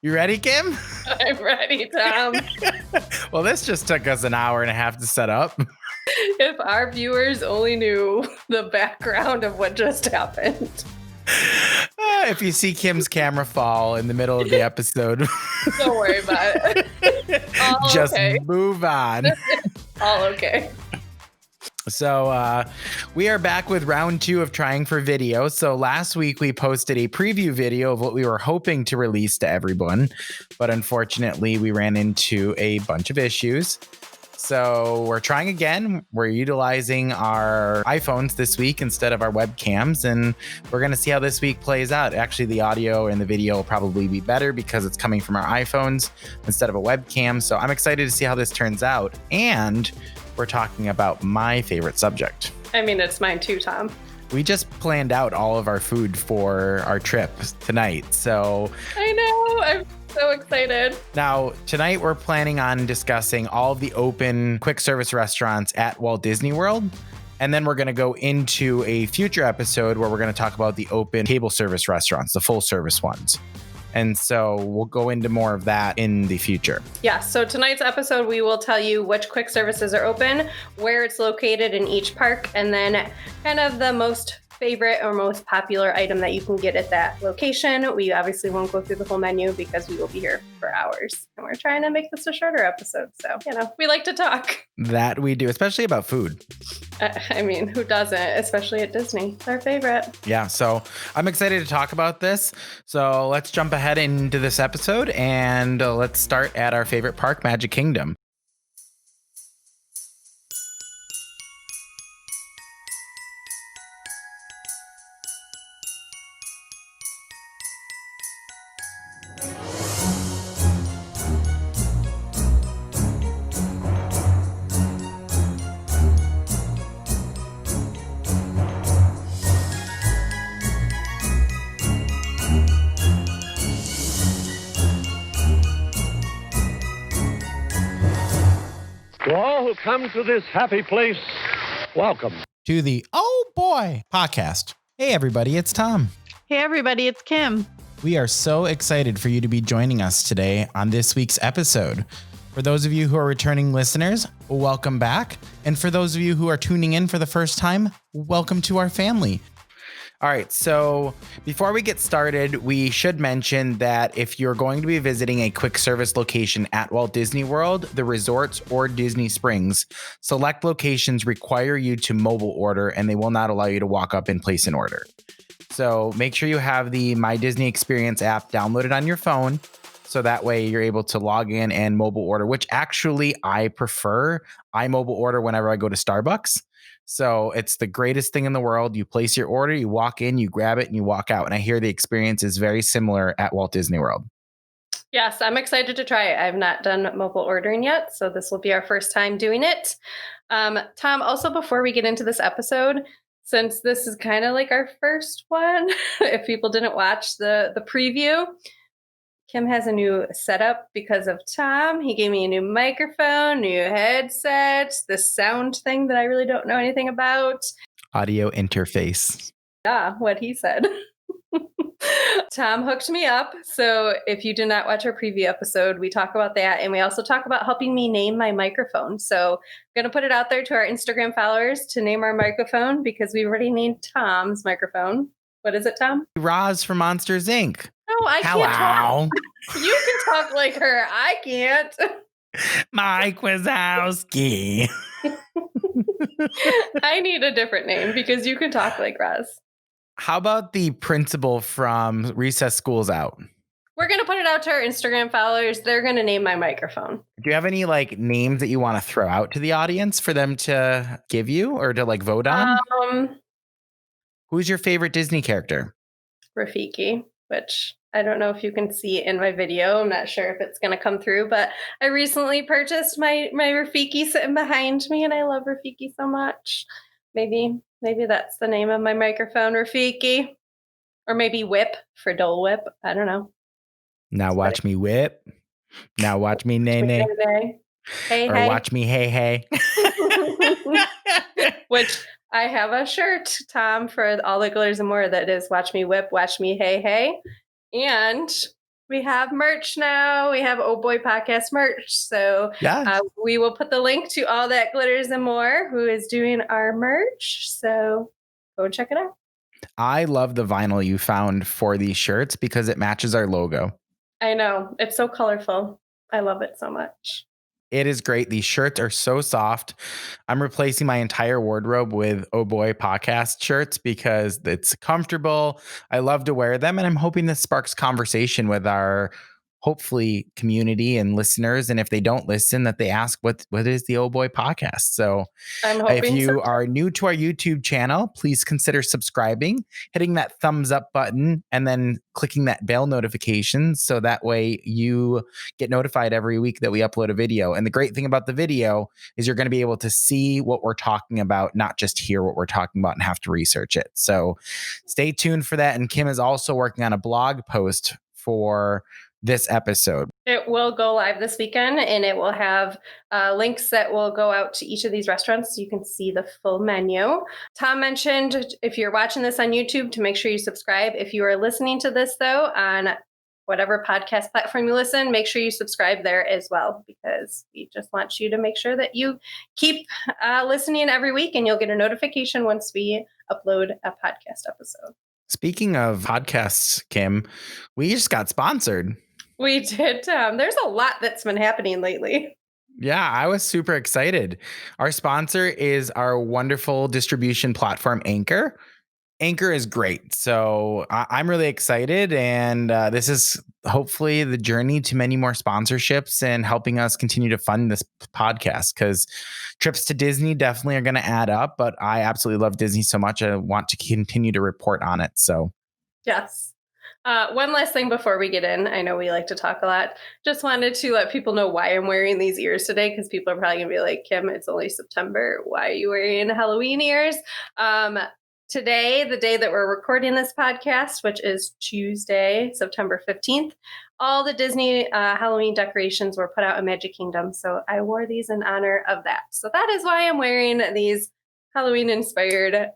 You ready, Kim? I'm ready, Tom. Well, this just took us an hour and a half to set up. If our viewers only knew the background of what just happened. If you see Kim's camera fall in the middle of the episode, Don't worry about it. All just okay. move on. All okay. So we are back with round 2 of trying for video. So last week we posted a preview video of what we were hoping to release to everyone, but unfortunately we ran into a bunch of issues. So we're trying again. We're utilizing our iPhones this week instead of our webcams, and we're going to see how this week plays out. Actually, the audio and the video will probably be better because it's coming from our iPhones instead of a webcam. So I'm excited to see how this turns out. And we're talking about my favorite subject. I mean, it's mine too, Tom. We just planned out all of our food for our trip tonight. So I know. I'm so excited. now, tonight we're planning on discussing all of the open quick service restaurants at Walt Disney World. And then we're going to go into a future episode where we're going to talk about the open table service restaurants, the full service ones. And so we'll go into more of that in the future. Yeah, so tonight's episode, we will tell you which quick services are open, where it's located in each park, and then kind of the most favorite or most popular item that you can get at that location. We obviously won't go through the whole menu because we will be here for hours. And we're trying to make this a shorter episode. So, we like to talk. That we do, especially about food. I mean, who doesn't? Especially at Disney. It's our favorite. Yeah, so I'm excited to talk about this. So let's jump ahead into this episode and let's start at our favorite park, Magic Kingdom. To all who come to this happy place, welcome. To the Oh Boy Podcast. Hey, everybody, it's Tom. Hey, everybody, it's Kim. We are so excited for you to be joining us today on this week's episode. For those of you who are returning listeners, welcome back. And for those of you who are tuning in for the first time, welcome to our family. All right, so before we get started, we should mention that if you're going to be visiting a quick service location at Walt Disney World, the resorts, or Disney Springs, select locations require you to mobile order and they will not allow you to walk up and place an order. So make sure you have the My Disney Experience app downloaded on your phone. So that way you're able to log in and mobile order, which actually I prefer. I mobile order whenever I go to Starbucks. So it's the greatest thing in the world. You place your order, you walk in, you grab it, and you walk out. And I hear the experience is very similar at Walt Disney World. Yes, I'm excited to try it. I've not done mobile ordering yet, so this will be our first time doing it. Tom, also before we get into this episode, since this is kind of like our first one, if people didn't watch the preview, Kim has a new setup because of Tom. He gave me a new microphone, new headset, this sound thing that I really don't know anything about. Audio interface. Yeah, what he said. Tom hooked me up. So if you did not watch our preview episode, we talk about that. And we also talk about helping me name my microphone. So I'm going to put it out there to our Instagram followers to name our microphone because we already named Tom's microphone. What is it, Tom? Roz from Monsters, Inc. No, I can't talk. You can talk like her. I can't. Mike Wazowski. I need a different name because you can talk like Roz. How about the principal from Recess School's Out? We're going to put it out to our Instagram followers. They're going to name my microphone. Do you have any names that you want to throw out to the audience for them to give you or to vote on? Who's your favorite Disney character? Rafiki, which I don't know if you can see in my video. I'm not sure if it's going to come through, but I recently purchased my Rafiki sitting behind me, and I love Rafiki so much. Maybe that's the name of my microphone, Rafiki. Or maybe Whip for Dole Whip. I don't know. Now watch me whip. Now watch me nay nay. Hey, or hey. watch me hey hey. Which I have a shirt, Tom, for All the Glitters and More that is watch me whip, watch me hey hey. And We have merch now. We have Oh Boy Podcast merch. So Yeah. we will put the link to All That Glitters and More, who is doing our merch. So go check it out. I love the vinyl you found for these shirts because it matches our logo. I know. It's so colorful. I love it so much. It is great. These shirts are so soft. I'm replacing my entire wardrobe with Oh Boy Podcast shirts because it's comfortable. I love to wear them, and I'm hoping this sparks conversation with our hopefully community and listeners. And if they don't listen, that they ask what is the Oh Boy Podcast. So I'm hoping if you so. are new to our YouTube channel, please consider subscribing, hitting that thumbs up button, and then clicking that bell notification so that way you get notified every week that we upload a video. And the great thing about the video is you're going to be able to see what we're talking about, not just hear what we're talking about and have to research it. So stay tuned for that. And Kim is also working on a blog post for this episode. It will go live this weekend, and it will have links that will go out to each of these restaurants so you can see the full menu. Tom mentioned if you're watching this on YouTube to make sure you subscribe. If you are listening to this, though, on whatever podcast platform you listen, make sure you subscribe there as well, because we just want you to make sure that you keep listening every week, and you'll get a notification once we upload a podcast episode. Speaking of podcasts, Kim, we just got sponsored. We did. There's a lot that's been happening lately. Yeah, I was super excited. Our sponsor is our wonderful distribution platform, Anchor. Anchor is great. So I'm really excited. And this is hopefully the journey to many more sponsorships and helping us continue to fund this podcast, because trips to Disney definitely are going to add up. But I absolutely love Disney so much. I want to continue to report on it. So, yes. One last thing before we get in. I know we like to talk a lot. Just wanted to let people know why I'm wearing these ears today, because people are probably going to be like, Kim, it's only September. Why are you wearing Halloween ears? Today, the day that we're recording this podcast, which is Tuesday, September 15th, all the Disney Halloween decorations were put out in Magic Kingdom. So I wore these in honor of that. So that is why I'm wearing these Halloween-inspired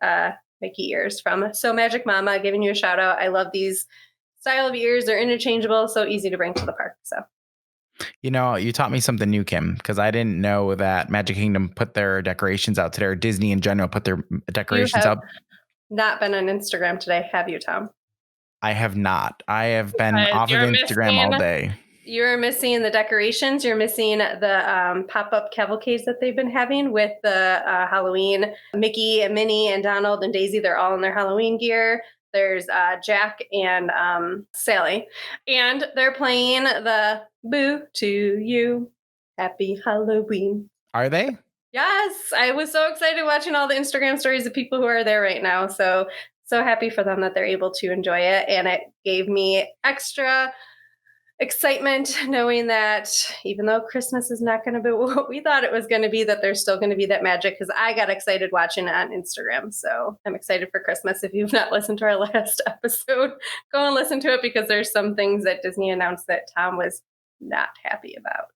Mickey ears from So Magic Mama, giving you a shout out. I love these style of ears. They're interchangeable, so easy to bring to the park. So, you know, you taught me something new, Kim, because I didn't know that Magic Kingdom put their decorations out today, or Disney in general put their decorations out. Not been on Instagram today, have you, Tom? I have not. I have been off of Instagram all day. You're missing the decorations. You're missing the pop-up cavalcades that they've been having with the Halloween. Mickey and Minnie and Donald and Daisy, they're all in their Halloween gear. There's Jack and Sally. And they're playing the Boo to You, Happy Halloween. Are they? Yes. I was so excited watching all the Instagram stories of people who are there right now. So happy for them that they're able to enjoy it. And it gave me extra excitement knowing that even though Christmas is not going to be what we thought it was going to be, that there's still going to be that magic, because I got excited watching it on Instagram. So I'm excited for Christmas. If you've not listened to our last episode, go and listen to it, because there's some things that Disney announced that Tom was not happy about.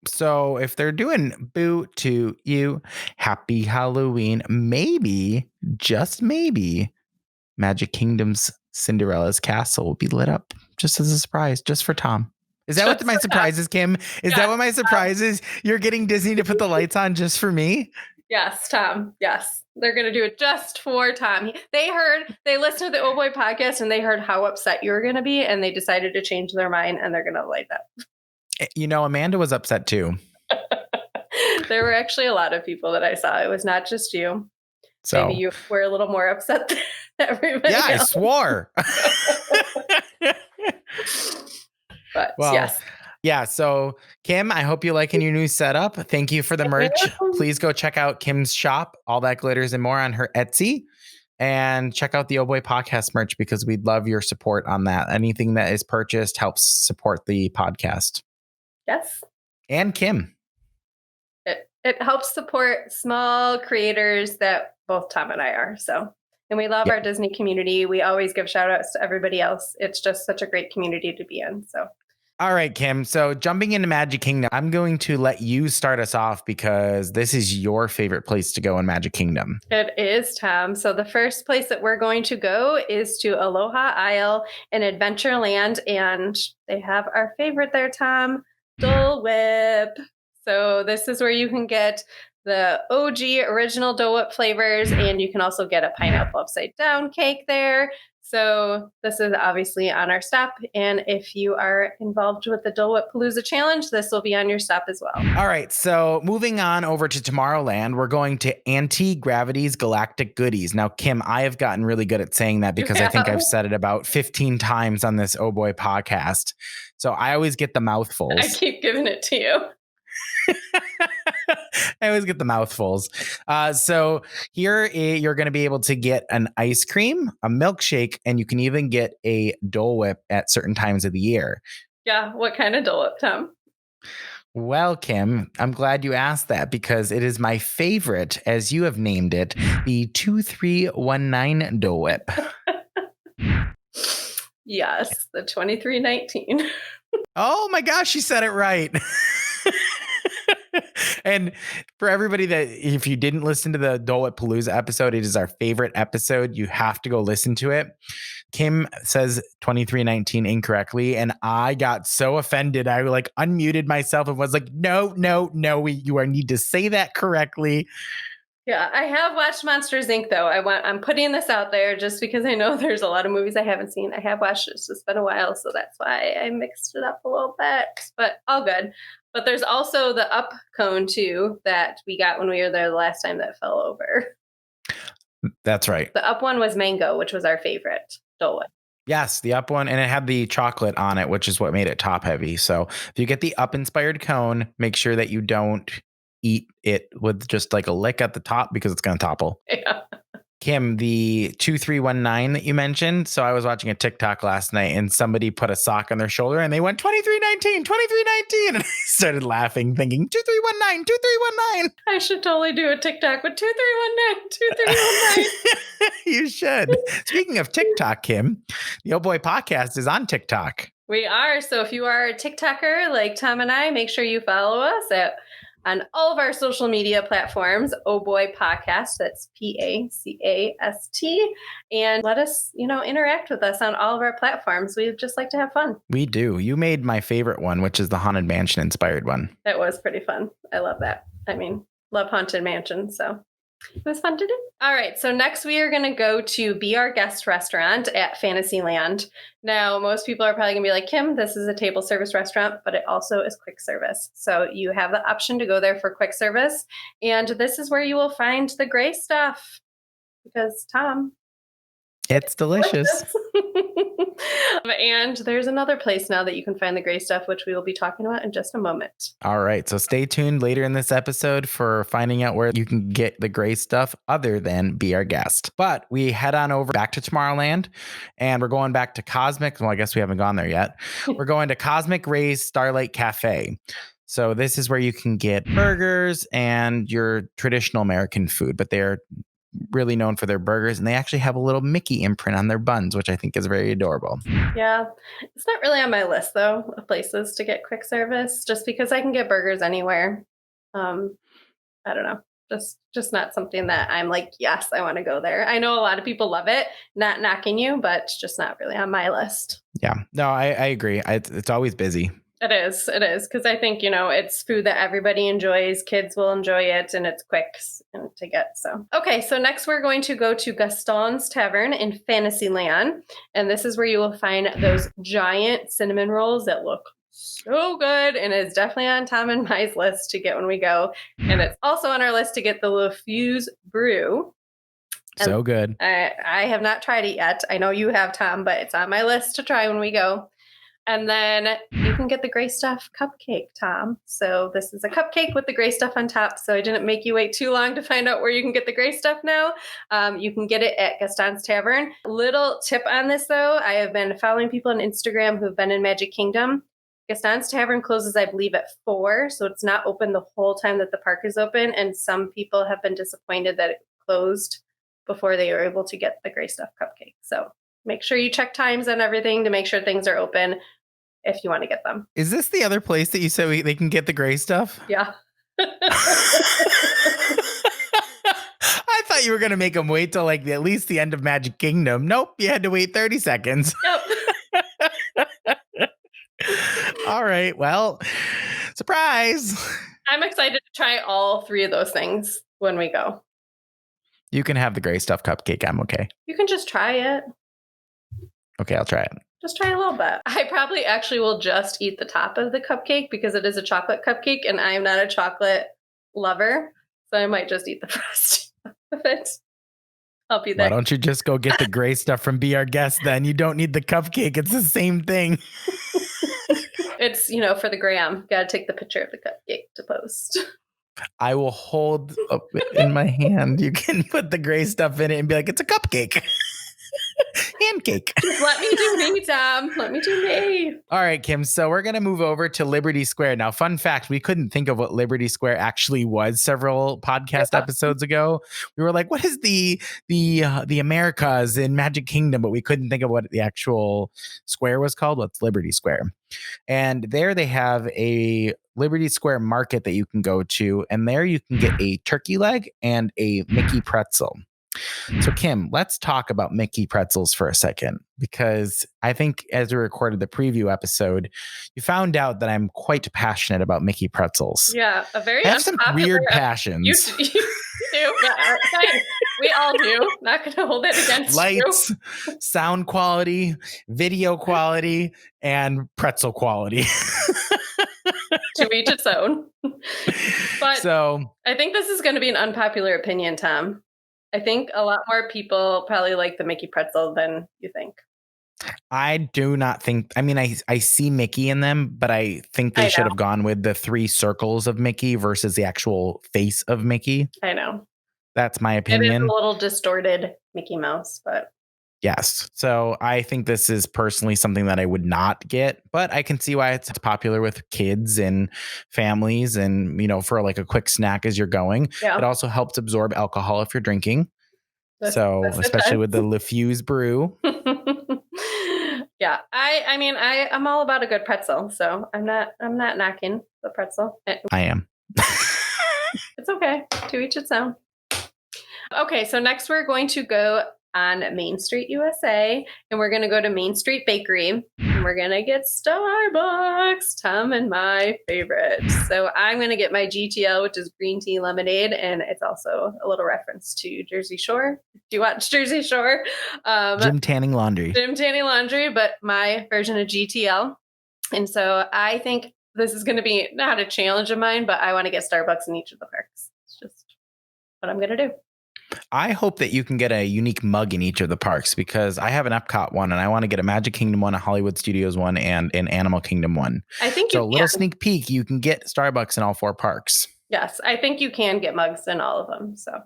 So if they're doing Boo to You, Happy Halloween, maybe, just maybe, Magic Kingdom's Cinderella's castle will be lit up just as a surprise, just for Tom. Is that what my surprise is, Kim? Is that what my surprise is? You're getting Disney to put the lights on just for me? Yes, Tom. Yes. They're going to do it just for Tom. They listened to the Oh Boy podcast, and they heard how upset you were going to be, and they decided to change their mind, and they're going to light up. You know, Amanda was upset too. There were actually a lot of people that I saw. It was not just you. So maybe you were a little more upset than everybody else. I swore. But well, yes. Yeah. So Kim, I hope you liking your new setup. Thank you for the merch. Please go check out Kim's shop, All That Glitters and More, on her Etsy. And check out the Oh Boy Podcast merch, because we'd love your support on that. Anything that is purchased helps support the podcast. Yes. And Kim. It helps support small creators that both Tom and I are. So, and we love our Disney community. We always give shout outs to everybody else. It's just such a great community to be in. So All right, Kim. So jumping into Magic Kingdom, I'm going to let you start us off because this is your favorite place to go in Magic Kingdom. It is, Tom. So the first place that we're going to go is to Aloha Isle in Adventureland, and they have our favorite there, Tom, Dole Whip. So this is where you can get the OG original Dole Whip flavors, and you can also get a pineapple upside down cake there. So this is obviously on our stop, and if you are involved with the Dole Whip Palooza Challenge, this will be on your stop as well. All right, so moving on over to Tomorrowland, we're going to Anti-Gravity's Galactic Goodies. Now, Kim, I have gotten really good at saying that because I think I've said it about 15 times on this Oh Boy podcast. So I always get the mouthfuls. I keep giving it to you. I always get the mouthfuls. So here you're going to be able to get an ice cream, a milkshake, and you can even get a Dole Whip at certain times of the year. Yeah, what kind of Dole Whip, Tom? Well, Kim, I'm glad you asked that because it is my favorite, as you have named it, the 2319 Dole Whip. Yes, the 2319. Oh my gosh, you said it right. And for everybody that, if you didn't listen to the Dole Whip Palooza episode, it is our favorite episode. You have to go listen to it. Kim says 2319 incorrectly, and I got so offended. I unmuted myself and was like, no, you need to say that correctly. Yeah, I have watched Monsters, Inc. though. I'm putting this out there just because I know there's a lot of movies I haven't seen. I have watched it. It's just been a while, so that's why I mixed it up a little bit, but all good. But there's also the up cone too that we got when we were there the last time that fell over. That's right. The up one was mango, which was our favorite Dole Whip. Yes, the up one, and it had the chocolate on it, which is what made it top heavy. So if you get the up inspired cone, make sure that you don't eat it with just like a lick at the top because it's going to topple. Yeah. Kim, the 2319 that you mentioned. So I was watching a TikTok last night and somebody put a sock on their shoulder and they went 2319, 2319. And I started laughing, thinking 2319, 2319. I should totally do a TikTok with 2319, 2319. You should. Speaking of TikTok, Kim, the Oh Boy Podcast is on TikTok. We are. So if you are a TikToker like Tom and I, make sure you follow us on all of our social media platforms, Oh Boy Podcast, that's PACAST, and let us, interact with us on all of our platforms. We just like to have fun. We do. You made my favorite one, which is the Haunted Mansion inspired one. That was pretty fun. I love that. Love Haunted Mansion, so it was fun to do. All right, so next we are going to go to Be Our Guest restaurant at Fantasyland. Now, most people are probably going to be like, Kim, this is a table service restaurant, but it also is quick service. So you have the option to go there for quick service. And this is where you will find the gray stuff. Because, Tom, it's delicious. And there's another place now that you can find the gray stuff, which we will be talking about in just a moment. All right. So stay tuned later in this episode for finding out where you can get the gray stuff other than Be Our Guest. But we head on over back to Tomorrowland and we're going back to Cosmic. Well, I guess we haven't gone there yet. We're going to Cosmic Ray's Starlight Cafe. So this is where you can get burgers and your traditional American food, but they're really known for their burgers, and they actually have a little Mickey imprint on their buns, which I think is very adorable. Yeah, it's not really on my list though of places to get quick service, just because I can get burgers anywhere. I don't know, just not something that I'm like, yes, I want to go there. I know a lot of people love it, not knocking you, but it's just not really on my list. Yeah, no, I agree. It's always busy. It is. Because I think, it's food that everybody enjoys. Kids will enjoy it and it's quick to get. So, okay. So next we're going to go to Gaston's Tavern in Fantasyland. And this is where you will find those giant cinnamon rolls that look so good. And it's definitely on Tom and my list to get when we go. And it's also on our list to get the Le Fuse Brew. So good. I have not tried it yet. I know you have, Tom, but it's on my list to try when we go. And then you can get the gray stuff cupcake, Tom. So this is a cupcake with the gray stuff on top. So I didn't make you wait too long to find out where you can get the gray stuff now. You can get it at Gaston's Tavern. Little tip on this, though. I have been following people on Instagram who've been in Magic Kingdom. Gaston's Tavern closes, I believe, at 4. So it's not open the whole time that the park is open. And some people have been disappointed that it closed before they were able to get the gray stuff cupcake. So make sure you check times and everything to make sure things are open. if you want to get them. Is this the other place that you said they can get the gray stuff? Yeah. I thought you were going to make them wait till like at least the end of Magic Kingdom. Nope, you had to wait 30 seconds. Yep. All right, well, surprise. I'm excited to try all 3 of those things when we go. You can have the gray stuff cupcake. I'm okay. You can just try it. Okay, I'll try it. Just try a little bit. I probably actually will just eat the top of the cupcake because it is a chocolate cupcake and I am not a chocolate lover. So I might just eat the frosting of it. I'll be there. Why don't you just go get the gray stuff from Be Our Guest then? You don't need the cupcake. It's the same thing. It's, for the gram. Got to take the picture of the cupcake to post. I will hold up in my hand. You can put the gray stuff in it and be like, it's a cupcake. Hand cake. Let me do me, Tom. Let me do me. All right, Kim. So we're going to move over to Liberty Square. Now, fun fact, we couldn't think of what Liberty Square actually was several podcast episodes ago. We were like, what is the Americas in Magic Kingdom? But we couldn't think of what the actual square was called. What's Liberty Square? And there they have a Liberty Square market that you can go to. And there you can get a turkey leg and a Mickey pretzel. So, Kim, let's talk about Mickey pretzels for a second, because I think as we recorded the preview episode, you found out that I'm quite passionate about Mickey pretzels. Yeah, a very I have some weird passions. You do, but fine. We all do. Not going to hold it against Lights, you. sound quality, video quality, and pretzel quality. To each its own. But so I think this is going to be an unpopular opinion, Tom. I think a lot more people probably like the Mickey pretzel than you think. I do not think, I see Mickey in them, but I think they should have gone with the 3 circles of Mickey versus the actual face of Mickey. I know. That's my opinion. It is a little distorted Mickey Mouse, but. Yes. So I think this is personally something that I would not get, but I can see why it's popular with kids and families and, for like a quick snack as you're going. Yeah. It also helps absorb alcohol if you're drinking. That's especially with the LeFuse brew. Yeah. I'm all about a good pretzel. So I'm not knocking the pretzel. I am. It's okay. To each its own. Okay. So next we're going to go on Main Street, USA, and we're going to go to Main Street Bakery, and we're going to get Starbucks, Tom and my favorite. So I'm going to get my GTL, which is green tea lemonade, and it's also a little reference to Jersey Shore. Do you watch Jersey Shore? Jim Tanning Laundry. But my version of GTL. And so I think this is going to be not a challenge of mine, but I want to get Starbucks in each of the parks. It's just what I'm going to do. I hope that you can get a unique mug in each of the parks, because I have an Epcot one and I want to get a Magic Kingdom one, a Hollywood Studios one, and an Animal Kingdom one. I think so a little sneak peek, you can get Starbucks in all 4 parks. Yes, I think you can get mugs in all of them. So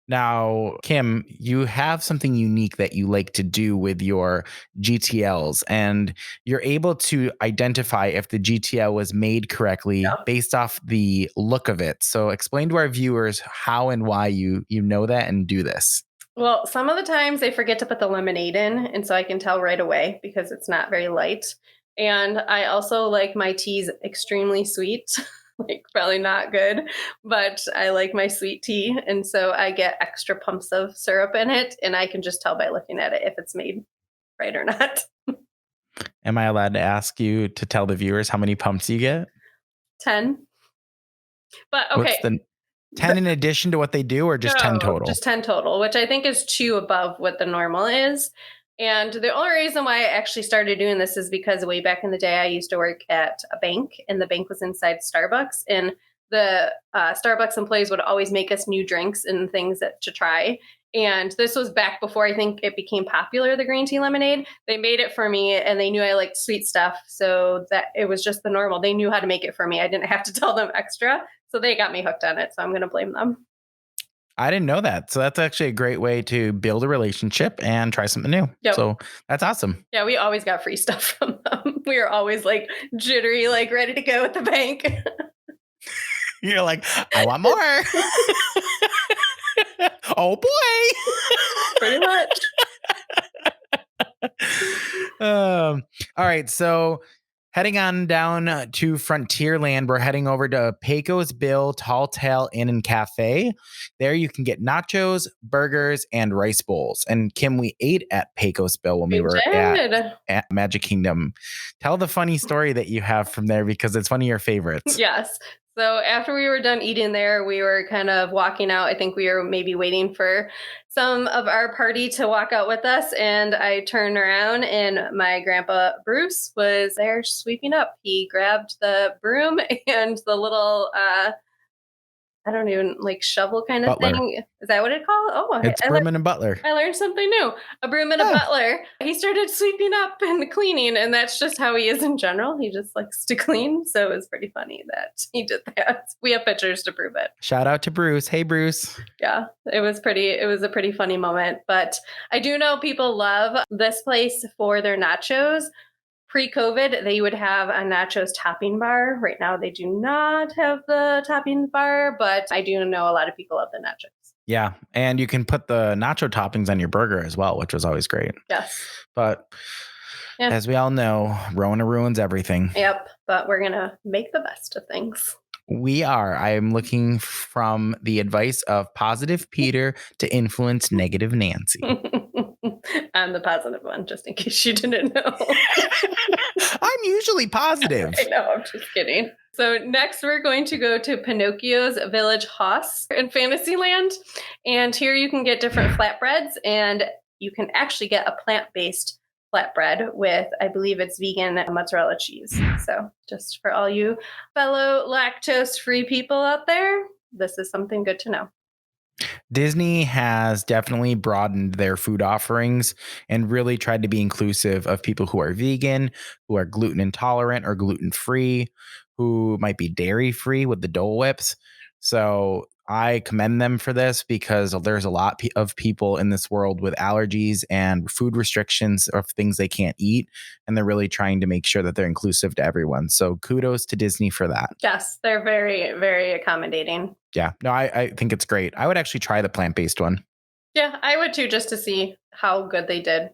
now, Kim, you have something unique that you like to do with your GTLs, and you're able to identify if the GTL was made correctly based off the look of it. So explain to our viewers how and why you know that and do this. Well, some of the times they forget to put the lemonade in, and so I can tell right away because it's not very light. And I also like my teas extremely sweet. Like probably not good, but I like my sweet tea. And so I get extra pumps of syrup in it, and I can just tell by looking at it if it's made right or not. Am I allowed to ask you to tell the viewers how many pumps you get? 10. But okay. What's 10 in addition to what they do, or just 10 total? Just 10 total, which I think is 2 above what the normal is. And the only reason why I actually started doing this is because way back in the day, I used to work at a bank, and the bank was inside Starbucks, and the Starbucks employees would always make us new drinks and things to try. And this was back before I think it became popular, the green tea lemonade. They made it for me, and they knew I liked sweet stuff. So that it was just the normal. They knew how to make it for me. I didn't have to tell them extra. So they got me hooked on it. So I'm going to blame them. I didn't know that. So that's actually a great way to build a relationship and try something new. Yep. So that's awesome. Yeah, we always got free stuff from them. We were always like jittery, like ready to go at the bank. You're like, I want more. Oh boy. Pretty much. All right. So Heading on down to Frontierland, we're heading over to Pecos Bill Tall Tale Inn and Cafe. There you can get nachos, burgers, and rice bowls. And Kim, we ate at Pecos Bill when we were at Magic Kingdom. Tell the funny story that you have from there because it's one of your favorites. Yes. So after we were done eating there, we were kind of walking out. I think we were maybe waiting for some of our party to walk out with us. And I turned around and my grandpa Bruce was there sweeping up. He grabbed the broom and the little, I don't even shovel kind of butler. thing. Is that what it's called? Oh, it's broom and a butler. I learned something new. A broom and a butler. He started sweeping up and cleaning, and that's just how he is in general. He just likes to clean. So it was pretty funny that he did that. We have pictures to prove it. Shout out to Bruce. Hey, Bruce. Yeah, it was a pretty funny moment. But I do know people love this place for their nachos. Pre-COVID, they would have a nachos topping bar. Right now, they do not have the topping bar, but I do know a lot of people love the nachos. Yeah, and you can put the nacho toppings on your burger as well, which was always great. Yes. But as we all know, Rona ruins everything. Yep, but we're going to make the best of things. We are. I am looking from the advice of positive Peter to influence negative Nancy. I'm the positive one, just in case you didn't know. I'm usually positive. I know, I'm just kidding. So next we're going to go to Pinocchio's Village Haus in Fantasyland. And here you can get different flatbreads, and you can actually get a plant-based flatbread with, I believe it's vegan mozzarella cheese. So just for all you fellow lactose-free people out there, this is something good to know. Disney has definitely broadened their food offerings and really tried to be inclusive of people who are vegan, who are gluten intolerant or gluten free, who might be dairy free with the Dole Whips. So I commend them for this because there's a lot of people in this world with allergies and food restrictions of things they can't eat. And they're really trying to make sure that they're inclusive to everyone. So kudos to Disney for that. Yes, they're very, very accommodating. Yeah, no, I think it's great. I would actually try the plant-based one. Yeah, I would too, just to see how good they did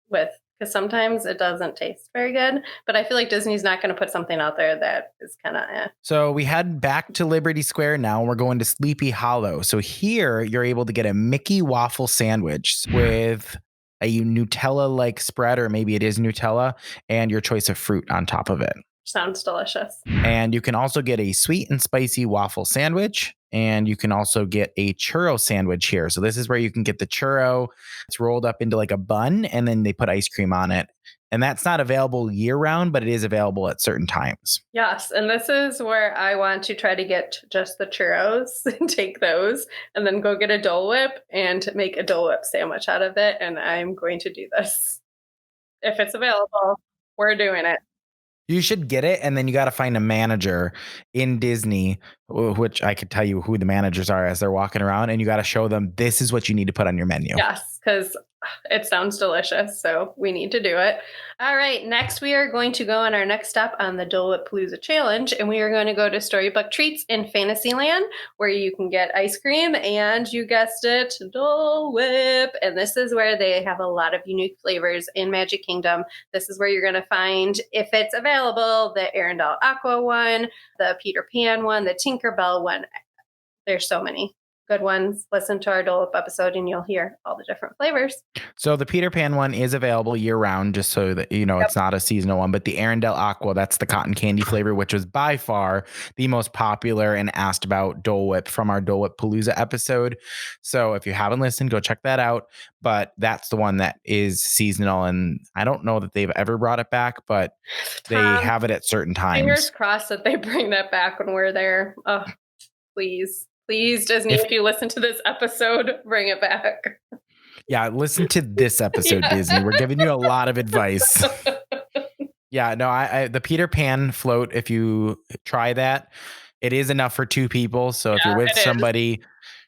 with, because sometimes it doesn't taste very good, but I feel like Disney's not going to put something out there that is kind of So we head back to Liberty Square now, and we're going to Sleepy Hollow. So here you're able to get a Mickey waffle sandwich with a Nutella-like spread, or maybe it is Nutella, and your choice of fruit on top of it. Sounds delicious. And you can also get a sweet and spicy waffle sandwich. And you can also get a churro sandwich here. So this is where you can get the churro. It's rolled up into like a bun, and then they put ice cream on it. And that's not available year round, but it is available at certain times. Yes. And this is where I want to try to get just the churros and take those and then go get a Dole Whip and make a Dole Whip sandwich out of it. And I'm going to do this. If it's available, we're doing it. You should get it, and then you got to find a manager in Disney, which I could tell you who the managers are as they're walking around, and you got to show them this is what you need to put on your menu. Yes, because it sounds delicious, so we need to do it. All right, next we are going to go on our next stop on the Dole Whip Palooza Challenge, and we are going to go to Storybook Treats in Fantasyland, where you can get ice cream, and you guessed it, Dole Whip. And this is where they have a lot of unique flavors in Magic Kingdom. This is where you're going to find, if it's available, the Arendelle Aqua one, the Peter Pan one, the Tinkerbell one. There's so many good ones. Listen to our Dole Whip episode and you'll hear all the different flavors. So the Peter Pan one is available year round, just so that you know. Yep. It's not a seasonal one, but the Arendelle Aqua, that's the cotton candy flavor, which was by far the most popular and asked about Dole Whip from our Dole Whip Palooza episode. So if you haven't listened, go check that out. But that's the one that is seasonal, and I don't know that they've ever brought it back, but they have it at certain times. Fingers crossed that they bring that back when we're there. Oh, please. Please, Disney, if you listen to this episode, bring it back. Yeah, listen to this episode, yeah. Disney. We're giving you a lot of advice. Yeah, no, I the Peter Pan float, if you try that, it is enough for two people. So if you're with somebody,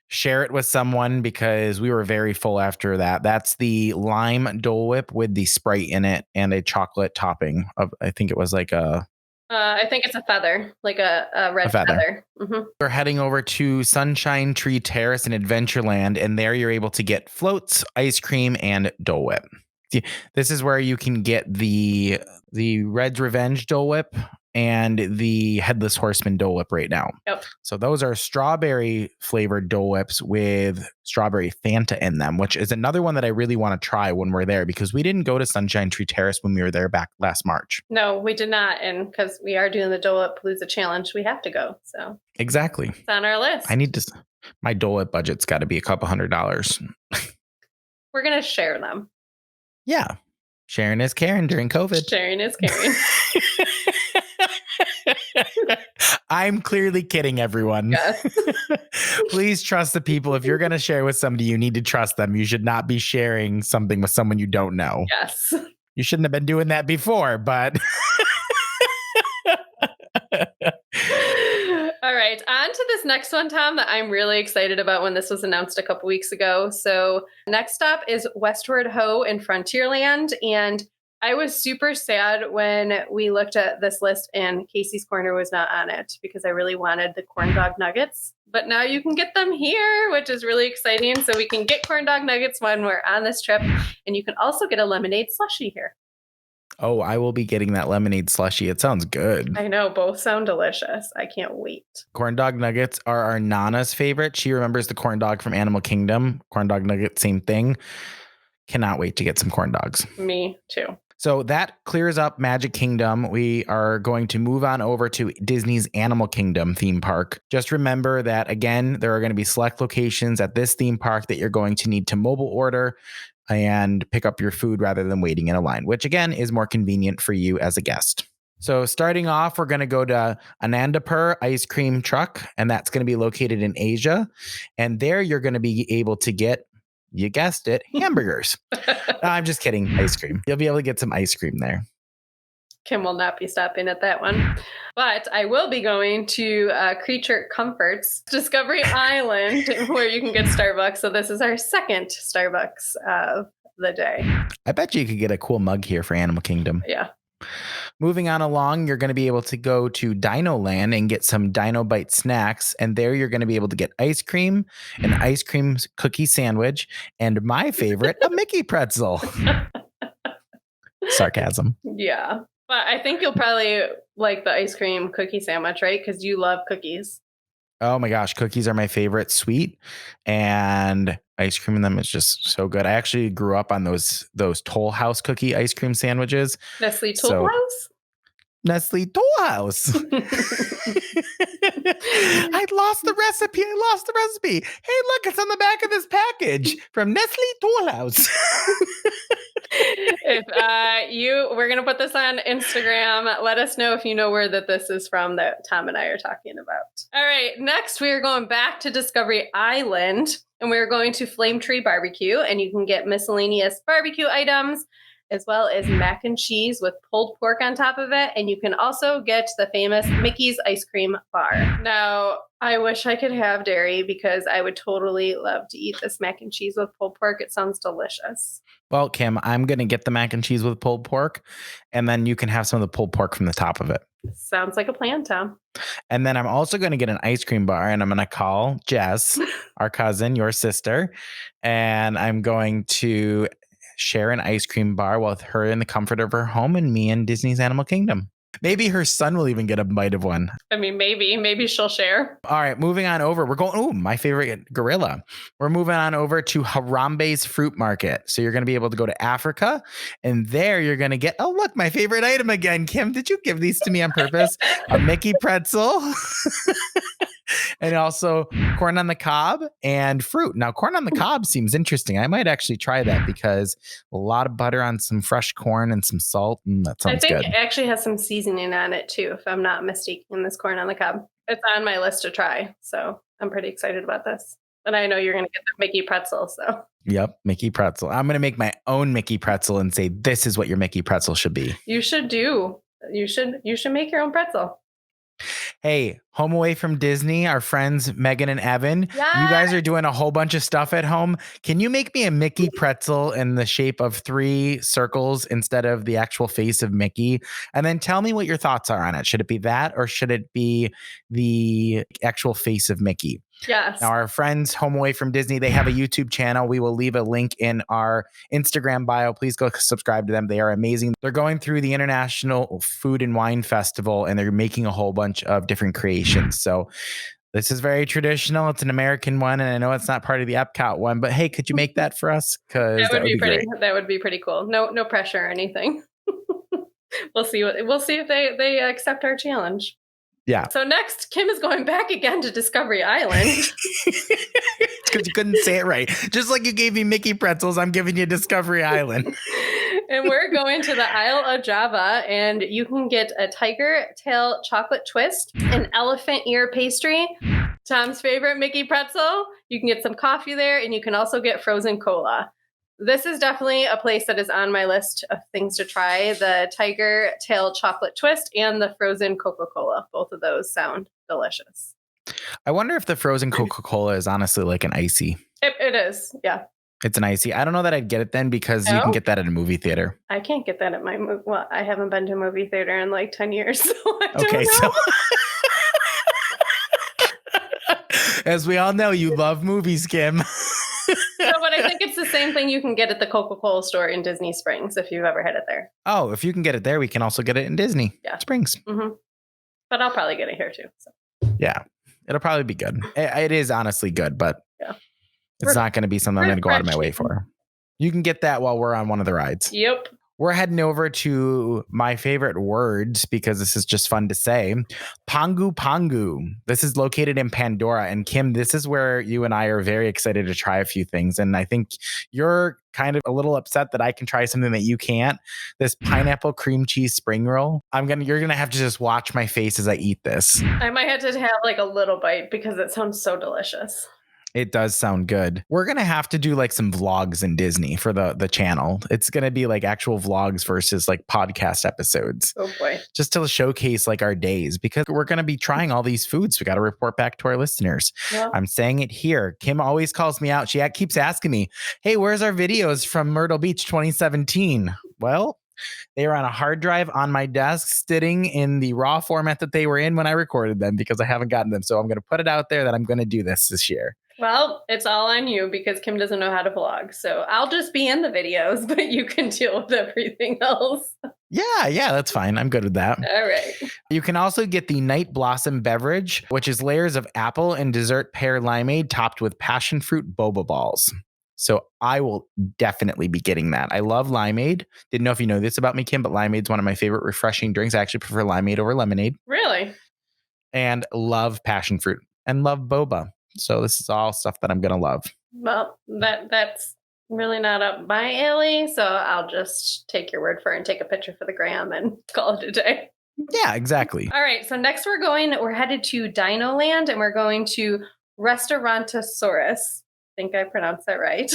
share it with someone, because we were very full after that. That's the lime Dole Whip with the Sprite in it and a chocolate topping of, I think it was like a... I think it's a feather, like a red feather. Mm-hmm. We're heading over to Sunshine Tree Terrace in Adventureland, and there you're able to get floats, ice cream, and Dole Whip. This is where you can get the Red's Revenge Dole Whip and the Headless Horseman Dole Whip right now. Yep. So those are strawberry flavored Dole Whips with strawberry Fanta in them, which is another one that I really want to try when we're there, because we didn't go to Sunshine Tree Terrace when we were there back last March. No, we did not. And because we are doing the Dole Whip Palooza Challenge, we have to go. So exactly. It's on our list. My Dole Whip budget's got to be a couple $100. We're going to share them. Yeah. Sharing is caring during COVID. Sharing is caring. I'm clearly kidding, everyone. Yes. Please trust the people. If you're going to share with somebody, you need to trust them. You should not be sharing something with someone you don't know. Yes. You shouldn't have been doing that before, but... All right, on to this next one, Tom, that I'm really excited about when this was announced a couple weeks ago. So next stop is Westward Ho in Frontierland. And I was super sad when we looked at this list and Casey's Corner was not on it, because I really wanted the corn dog nuggets. But now you can get them here, which is really exciting. So we can get corn dog nuggets when we're on this trip. And you can also get a lemonade slushie here. Oh, I will be getting that lemonade slushie. It sounds good. I know, both sound delicious. I can't wait. Corn dog nuggets are our Nana's favorite. She remembers the corn dog from Animal Kingdom. Corn dog nugget, same thing. Cannot wait to get some corn dogs. Me too. So that clears up Magic Kingdom. We are going to move on over to Disney's Animal Kingdom theme park. Just remember that, again, there are going to be select locations at this theme park that you're going to need to mobile order and pick up your food rather than waiting in a line, which again is more convenient for you as a guest. So starting off, we're going to go to Anandapur Ice Cream Truck, and that's going to be located in Asia. And there you're going to be able to get, you guessed it, hamburgers. No, I'm just kidding. Ice cream. You'll be able to get some ice cream there. Kim will not be stopping at that one. But I will be going to Creature Comforts Discovery Island, where you can get Starbucks. So this is our second Starbucks of the day. I bet you could get a cool mug here for Animal Kingdom. Yeah. Moving on along, you're going to be able to go to Dino Land and get some Dino Bite snacks. And there you're going to be able to get ice cream, an ice cream cookie sandwich, and my favorite, a Mickey pretzel. Sarcasm. Yeah. But I think you'll probably like the ice cream cookie sandwich, right? Because you love cookies. Oh my gosh, cookies are my favorite sweet, and ice cream in them is just so good. I actually grew up on those Toll House cookie ice cream sandwiches. Nestle Toll House? Nestle Toll House. I lost the recipe. Hey, look, it's on the back of this package from Nestle Toll House. If we're going to put this on Instagram. Let us know if you know where that this is from that Tom and I are talking about. All right. Next, we are going back to Discovery Island, and we're going to Flame Tree Barbecue, and you can get miscellaneous barbecue items as well as mac and cheese with pulled pork on top of it. And you can also get the famous Mickey's ice cream bar. Now, I wish I could have dairy, because I would totally love to eat this mac and cheese with pulled pork. It sounds delicious. Well, Kim, I'm going to get the mac and cheese with pulled pork, and then you can have some of the pulled pork from the top of it. Sounds like a plan, Tom. And then I'm also going to get an ice cream bar, and I'm going to call Jess, our cousin, your sister, and I'm going to share an ice cream bar with her in the comfort of her home and me in Disney's Animal Kingdom. Maybe her son will even get a bite of one. I mean, maybe she'll share. All right, moving on over. We're going, my favorite gorilla. We're moving on over to Harambe's Fruit Market. So you're going to be able to go to Africa, and there you're going to get, oh, look, my favorite item again. Kim, did you give these to me on purpose? A Mickey pretzel. And also corn on the cob and fruit. Now, corn on the cob seems interesting. I might actually try that, because a lot of butter on some fresh corn and some salt. That sounds good. I think it actually has some seasoning on it too, if I'm not mistaken, this corn on the cob. It's on my list to try. So I'm pretty excited about this. And I know you're going to get the Mickey pretzel. So. Yep, Mickey pretzel. I'm going to make my own Mickey pretzel and say, this is what your Mickey pretzel should be. You should do. You should make your own pretzel. Hey, home away from Disney, our friends Megan and Evan, yes. You guys are doing a whole bunch of stuff at home. Can you make me a Mickey pretzel in the shape of 3 circles instead of the actual face of Mickey? And then tell me what your thoughts are on it. Should it be that, or should it be the actual face of Mickey? Yes. Now, our friends Home Away from Disney, they have a YouTube channel. We will leave a link in our Instagram bio. Please go subscribe to them. They are amazing. They're going through the International Food and Wine Festival, and they're making a whole bunch of different creations. So this is very traditional. It's an American one, and I know it's not part of the Epcot one, but hey, could you make that for us? Because that would be pretty great. That would be pretty cool. No pressure or anything. We'll see if they accept our challenge. Yeah. So next, Kim is going back again to Discovery Island. It's because you couldn't say it right. Just like you gave me Mickey pretzels, I'm giving you Discovery Island. And we're going to the Isle of Java, and you can get a tiger tail chocolate twist, an elephant ear pastry, Tom's favorite Mickey pretzel. You can get some coffee there, and you can also get frozen cola. This is definitely a place that is on my list of things to try. The tiger tail chocolate twist and the frozen Coca-Cola. Both of those sound delicious. I wonder if the frozen Coca-Cola is honestly like an icy. It is, yeah. It's an icy. I don't know that I'd get it then because you can get that at a movie theater. I can't get that at my movie. Well, I haven't been to a movie theater in like 10 years, so I don't know. So as we all know, you love movies, Kim. No, but I think it's the same thing you can get at the Coca-Cola store in Disney Springs if you've ever had it there. Oh, if you can get it there, we can also get it in Disney Springs. Mm-hmm. But I'll probably get it here too. So. Yeah, it'll probably be good. It is honestly good, but it's not going to be something I'm going to go out of my way for. You can get that while we're on one of the rides. Yep. We're heading over to my favorite words because this is just fun to say. Pangu Pangu. This is located in Pandora. And Kim, this is where you and I are very excited to try a few things. And I think you're kind of a little upset that I can try something that you can't. This pineapple cream cheese spring roll. You're gonna have to just watch my face as I eat this. I might have to have like a little bite because it sounds so delicious. It does sound good. We're going to have to do like some vlogs in Disney for the channel. It's going to be like actual vlogs versus like podcast episodes. Oh boy. Just to showcase like our days because we're going to be trying all these foods. We got to report back to our listeners. Yeah. I'm saying it here. Kim always calls me out. She keeps asking me, hey, where's our videos from Myrtle Beach 2017? Well, they are on a hard drive on my desk, sitting in the raw format that they were in when I recorded them because I haven't gotten them. So I'm going to put it out there that I'm going to do this year. Well, it's all on you because Kim doesn't know how to vlog. So I'll just be in the videos, but you can deal with everything else. Yeah, that's fine. I'm good with that. All right. You can also get the Night Blossom beverage, which is layers of apple and dessert pear limeade topped with passion fruit boba balls. So I will definitely be getting that. I love limeade. Didn't know if you know this about me, Kim, but limeade's one of my favorite refreshing drinks. I actually prefer limeade over lemonade. Really? And love passion fruit and love boba. So this is all stuff that I'm going to love. Well, that's really not up my alley. So I'll just take your word for it and take a picture for the gram and call it a day. Yeah, exactly. All right. So next we're headed to Dino Land and we're going to Restaurantosaurus. I think I pronounced that right.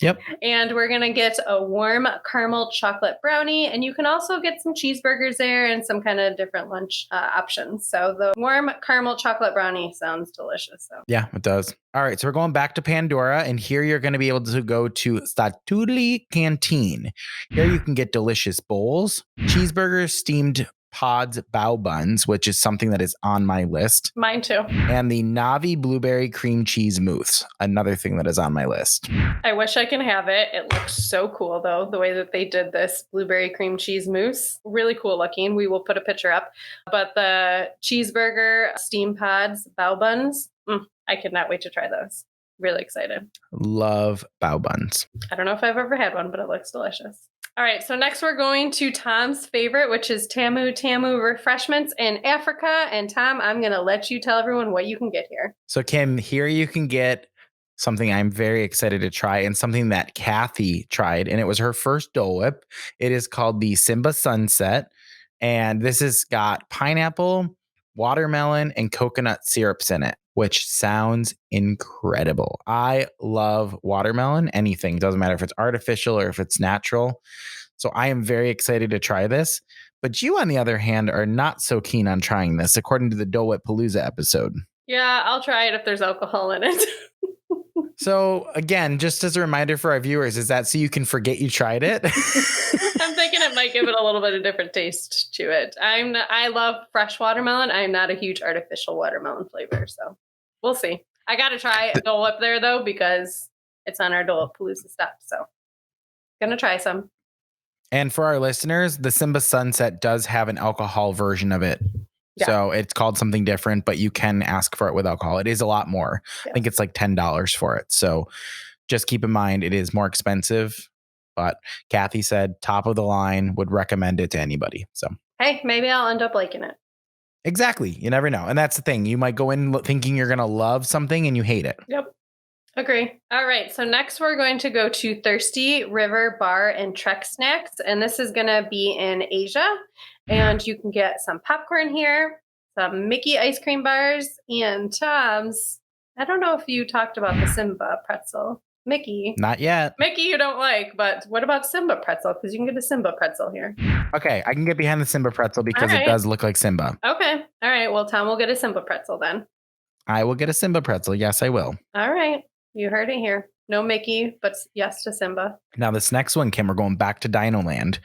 Yep. And we're going to get a warm caramel chocolate brownie. And you can also get some cheeseburgers there and some kind of different lunch options. So the warm caramel chocolate brownie sounds delicious. So. Yeah, it does. All right. So we're going back to Pandora. And here you're going to be able to go to Statuli Canteen. Here you can get delicious bowls, cheeseburgers, steamed pods, bao buns, which is something that is on my list. Mine too. And the Navi blueberry cream cheese mousse, another thing that is on my list. I wish I can have it. It looks so cool though, the way that they did this blueberry cream cheese mousse. Really cool looking. We will put a picture up. But the cheeseburger, steam pods, bao buns, I could not wait to try those. Really excited. Love bao buns. I don't know if I've ever had one, but it looks delicious. All right, so next we're going to Tom's favorite, which is Tamu Refreshments in Africa. And Tom, I'm going to let you tell everyone what you can get here. So Kim, here you can get something I'm very excited to try and something that Kathy tried. And it was her first Dole Whip. It is called the Simba Sunset. And this has got pineapple, watermelon, and coconut syrups in it, which sounds incredible. I love watermelon, anything. Doesn't matter if it's artificial or if it's natural. So I am very excited to try this. But you, on the other hand, are not so keen on trying this, according to the Dole Whip Palooza episode. Yeah, I'll try it if there's alcohol in it. So again, just as a reminder for our viewers, is that so you can forget you tried it? I'm thinking it might give it a little bit of different taste to it. I love fresh watermelon. I'm not a huge artificial watermelon flavor, so we'll see. I got to try Dole Whip there, though, because it's on our Dole Whip Palooza stuff. So going to try some. And for our listeners, the Simba Sunset does have an alcohol version of it. Yeah. So it's called something different, but you can ask for it with alcohol. It is a lot more. Yeah. I think it's like $10 for it. So just keep in mind, it is more expensive. But Kathy said top of the line, would recommend it to anybody. So hey, maybe I'll end up liking it. Exactly. You never know. And that's the thing. You might go in thinking you're going to love something and you hate it. Yep. Agree. All right. So next we're going to go to Thirsty River Bar and Trek Snacks. And this is going to be in Asia. And you can get some popcorn here, some Mickey ice cream bars, and Tom's. I don't know if you talked about the Simba pretzel. Mickey. Not yet. Mickey you don't like, but what about Simba pretzel? Because you can get a Simba pretzel here. Okay. I can get behind the Simba pretzel because All right. it does look like Simba. Okay. All right. Well, Tom will get a Simba pretzel then. I will get a Simba pretzel. Yes, I will. All right. You heard it here. No Mickey, but yes to Simba. Now, this next one, Kim, we're going back to Dino Land.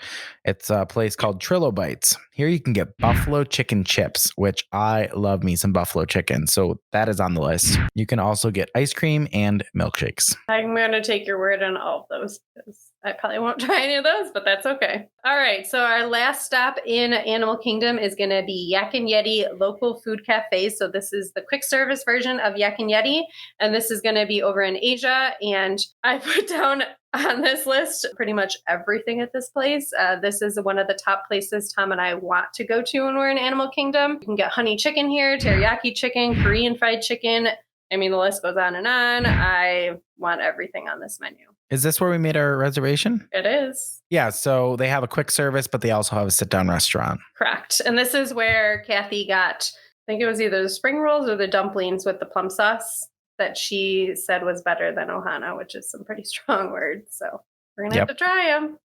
It's a place called Trillo Bites. Here you can get buffalo chicken chips, which I love me some buffalo chicken. So that is on the list. You can also get ice cream and milkshakes. I'm going to take your word on all of those because I probably won't try any of those, but that's okay. All right. So our last stop in Animal Kingdom is going to be Yak and Yeti Local Food Cafes. So this is the quick service version of Yak and Yeti. And this is going to be over in Asia. And I put down on this list pretty much everything at this place. This is one of the top places Tom and I want to go to when we're in Animal Kingdom. You can get honey chicken here, teriyaki chicken, Korean fried chicken. I mean, the list goes on and on. I want everything on this menu. Is this where we made our reservation? It is. Yeah. So they have a quick service, but they also have a sit down restaurant. Correct. And this is where Kathy got, I think it was either the spring rolls or the dumplings with the plum sauce that she said was better than Ohana, which is some pretty strong words. So we're going to have to try them.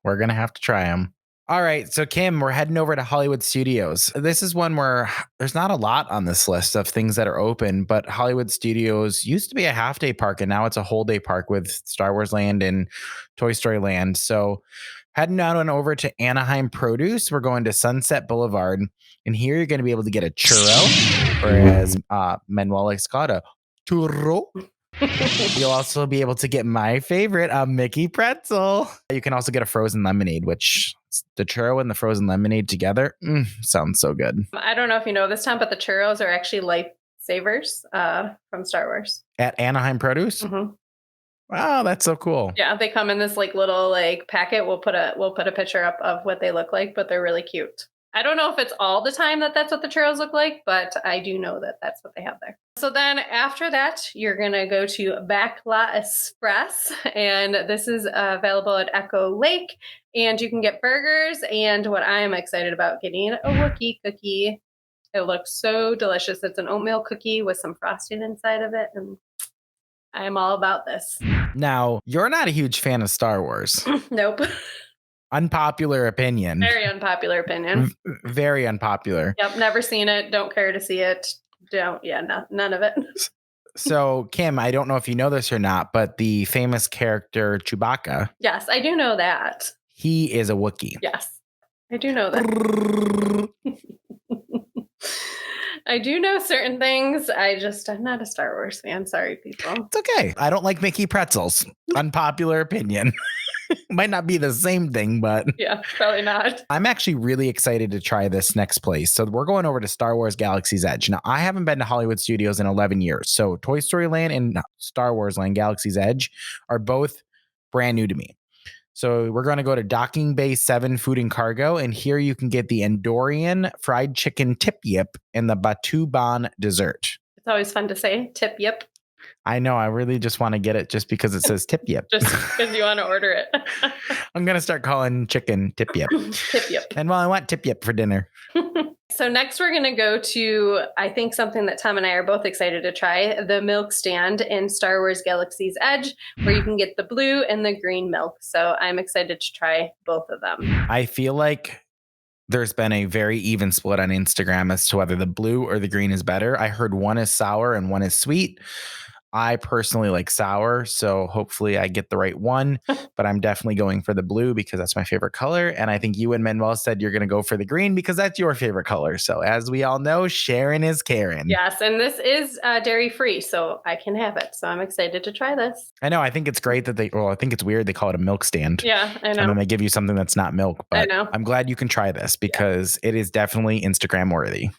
We're going to have to try them. All right. So, Kim, we're heading over to Hollywood Studios. This is one where there's not a lot on this list of things that are open, but Hollywood Studios used to be a half-day park, and now it's a whole-day park with Star Wars Land and Toy Story Land. So, heading out and over to Anaheim Produce, we're going to Sunset Boulevard, and here you're going to be able to get a churro, or as Manuel likes to call it, a churro. You'll also be able to get my favorite, a Mickey pretzel. You can also get a frozen lemonade, which the churro and the frozen lemonade together sounds so good. I don't know if you know this, Tom, but the churros are actually lifesavers from Star Wars. At Anaheim Produce? Mm-hmm. Wow, that's so cool. Yeah, they come in this little packet. We'll put a picture up of what they look like, but they're really cute. I don't know if it's all the time that's what the churros look like, but I do know that that's what they have there. So then after that, you're going to go to Bacla Express, and this is available at Echo Lake, and you can get burgers, and what I'm excited about, getting a Wookiee cookie. It looks so delicious. It's an oatmeal cookie with some frosting inside of it, and I'm all about this. Now, you're not a huge fan of Star Wars. Nope. Unpopular opinion. Very unpopular opinion. Very unpopular. Yep, never seen it. Don't care to see it. None of it. So, Kim, I don't know if you know this or not, but the famous character Chewbacca. Yes, I do know that. He is a Wookiee. Yes, I do know that. I do know certain things. I'm not a Star Wars fan. Sorry, people. It's okay. I don't like Mickey pretzels. Unpopular opinion. Might not be the same thing, but yeah, probably not. I'm actually really excited to try this next place. So we're going over to Star Wars Galaxy's Edge. Now, I haven't been to Hollywood Studios in 11 years. So Toy Story Land and Star Wars Land Galaxy's Edge are both brand new to me. So we're going to go to Docking Bay 7 Food and Cargo. And here you can get the Andorian fried chicken tip yip and the Batu Ban dessert. It's always fun to say tip yip. I know. I really just want to get it just because it says tip yip. Just because you want to order it. I'm going to start calling chicken tip yip. Tip yip. And well, I want tip yip for dinner. So next we're going to go to, I think, something that Tom and I are both excited to try, the milk stand in Star Wars Galaxy's Edge, where you can get the blue and the green milk. So I'm excited to try both of them. I feel like there's been a very even split on Instagram as to whether the blue or the green is better. I heard one is sour and one is sweet. I personally like sour, so hopefully I get the right one, but I'm definitely going for the blue because that's my favorite color. And I think you and Manuel said you're going to go for the green because that's your favorite color. So as we all know, Sharon is Karen. Yes, and this is dairy free, so I can have it. So I'm excited to try this. I know. I think it's great that I think it's weird they call it a milk stand. Yeah, I know. And then they give you something that's not milk. But I know. I'm glad you can try this because it is definitely Instagram worthy.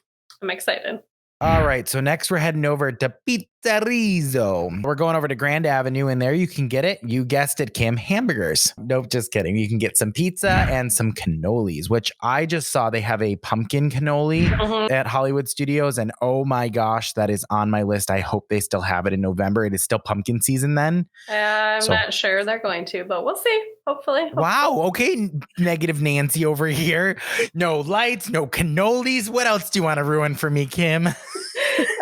I'm excited. All right. So next we're heading over to Pizzerizo. We're going over to Grand Avenue and there you can get it. You guessed it, Kim, hamburgers. Nope, just kidding. You can get some pizza and some cannolis, which I just saw they have a pumpkin cannoli at Hollywood Studios. And oh my gosh, that is on my list. I hope they still have it in November. It is still pumpkin season then. I'm not sure they're going to, but we'll see. Hopefully. Wow. Okay. Negative Nancy over here. No lights, no cannolis. What else do you want to ruin for me, Kim?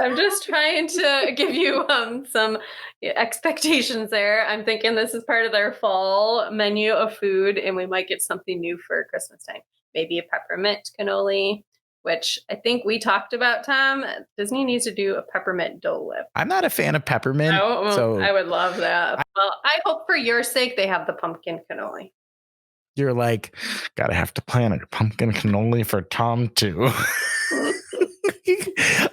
I'm just trying to give you some expectations there. I'm thinking this is part of their fall menu of food, and we might get something new for Christmas time. Maybe a peppermint cannoli, which I think we talked about, Tom. Disney needs to do a peppermint Dole Whip. I'm not a fan of peppermint. So I would love that. Well, I hope for your sake they have the pumpkin cannoli. You're like, gotta have to plan a pumpkin cannoli for Tom too.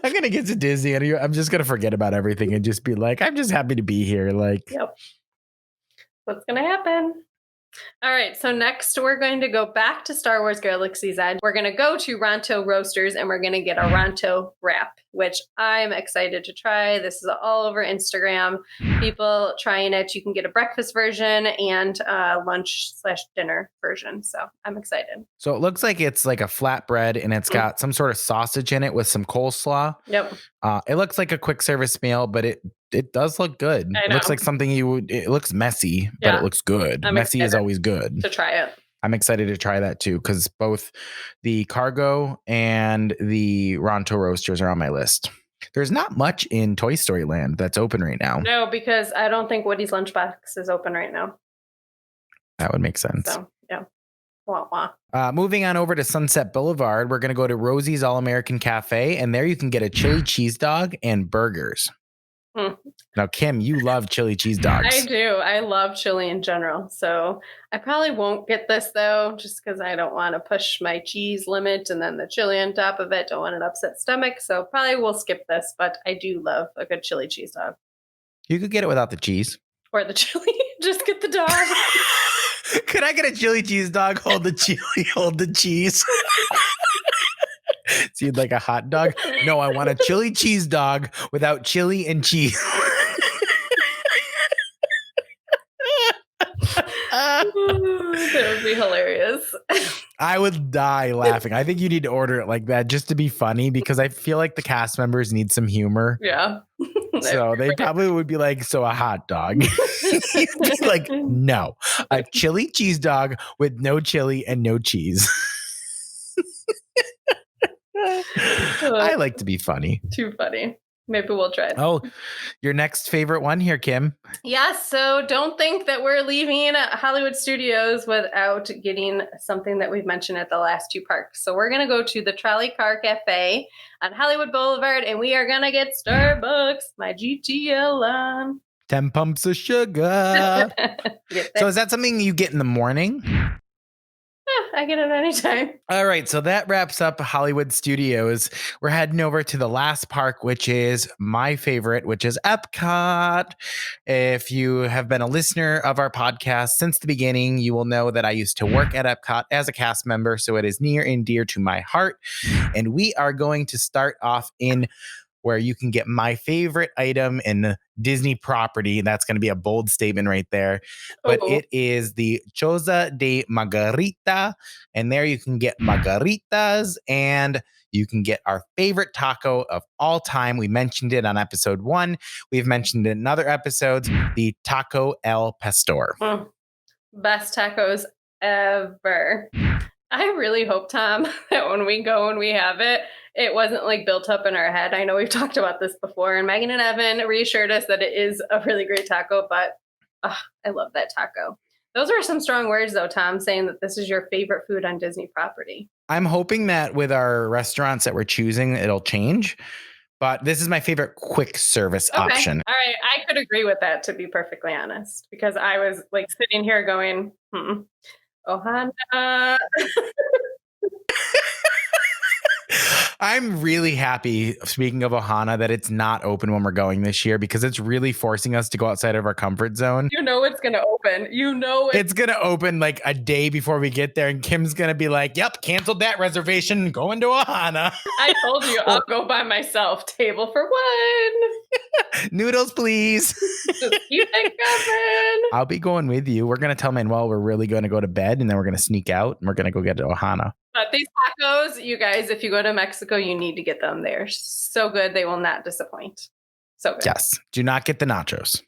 I'm going to get to Disney and I'm just going to forget about everything and just be like, I'm just happy to be here. Like, yep. What's going to happen? All right. So next we're going to go back to Star Wars Galaxy's Edge. We're going to go to Ronto Roasters and we're going to get a Ronto wrap, which I'm excited to try. This is all over Instagram. People trying it. You can get a breakfast version and a lunch/dinner version. So I'm excited. So it looks like it's like a flatbread and it's got some sort of sausage in it with some coleslaw. Yep. It looks like a quick service meal, but it does look good. It looks like something it looks messy, but it looks good. Messy is always good. To try it. I'm excited to try that too, because both the cargo and the Ronto Roasters are on my list. There's not much in Toy Story Land that's open right now. No, because I don't think Woody's Lunchbox is open right now. That would make sense. So, yeah. Wah, wah. Moving on over to Sunset Boulevard, we're going to go to Rosie's All-American Cafe, and there you can get a chili cheese dog and burgers. Now, Kim, you love chili cheese dogs. I do. I love chili in general. So I probably won't get this, though, just because I don't want to push my cheese limit and then the chili on top of it. Don't want an upset stomach. So probably we'll skip this, but I do love a good chili cheese dog. You could get it without the cheese. Or the chili. Just get the dog. Could I get a chili cheese dog? Hold the chili, hold the cheese. So you'd like a hot dog? No, I want a chili cheese dog without chili and cheese. That would be hilarious. I would die laughing. I think you need to order it like that just to be funny because I feel like the cast members need some humor. Yeah. So they probably would be like, so a hot dog. You'd be like, no, a chili cheese dog with no chili and no cheese. I like to be funny. Too funny. Maybe we'll try it. Oh, your next favorite one here, Kim. Yes. So don't think that we're leaving Hollywood Studios without getting something that we've mentioned at the last two parks. So we're going to go to the Trolley Car Cafe on Hollywood Boulevard, and we are going to get Starbucks, my GTL line. 10 pumps of sugar. So is that something you get in the morning? I get it anytime. All right. So that wraps up Hollywood Studios. We're heading over to the last park, which is my favorite, which is Epcot. If you have been a listener of our podcast since the beginning, you will know that I used to work at Epcot as a cast member. So it is near and dear to my heart. And we are going to start off in where you can get my favorite item in the Disney property. That's going to be a bold statement right there. But it is the Choza de Margarita. And there you can get margaritas and you can get our favorite taco of all time. We mentioned it on episode 1. We've mentioned it in other episodes, the Taco El Pastor. Best tacos ever. I really hope, Tom, that when we go and we have it, it wasn't like built up in our head. I know we've talked about this before, and Megan and Evan reassured us that it is a really great taco, but I love that taco. Those were some strong words, though, Tom, saying that this is your favorite food on Disney property. I'm hoping that with our restaurants that we're choosing, it'll change. But this is my favorite quick service option. All right. I could agree with that, to be perfectly honest, because I was like sitting here going, Ohana. I'm really happy, speaking of Ohana, that it's not open when we're going this year because it's really forcing us to go outside of our comfort zone. You know it's going to open. You know it's going to open like a day before we get there. And Kim's going to be like, yep, canceled that reservation, going to Ohana. I told you I'll go by myself. Table for one. Noodles, please. Just keep it coming. I'll be going with you. We're going to tell Manuel we're really going to go to bed and then we're going to sneak out and we're going to go get to Ohana. But these tacos, you guys, if you go to Mexico, you need to get them. They're so good. They will not disappoint. So good. Yes. Do not get the nachos.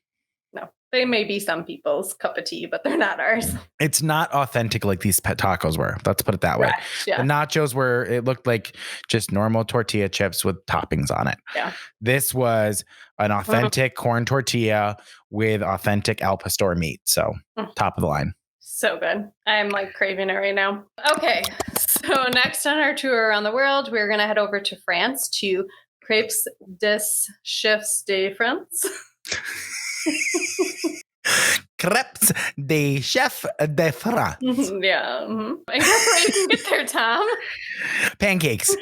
No, they may be some people's cup of tea, but they're not ours. It's not authentic like these pet tacos were. Let's put it that way. Yeah. The nachos were, it looked like just normal tortilla chips with toppings on it. Yeah. This was an authentic corn tortilla with authentic al pastor meat. So top of the line. So good. I'm like craving it right now. Okay. So next on our tour around the world, we're going to head over to France to Crepes des Chefs de France. Crepes des Chefs de France. Yeah. Mm-hmm. And guess what you can get there, Tom? Pancakes.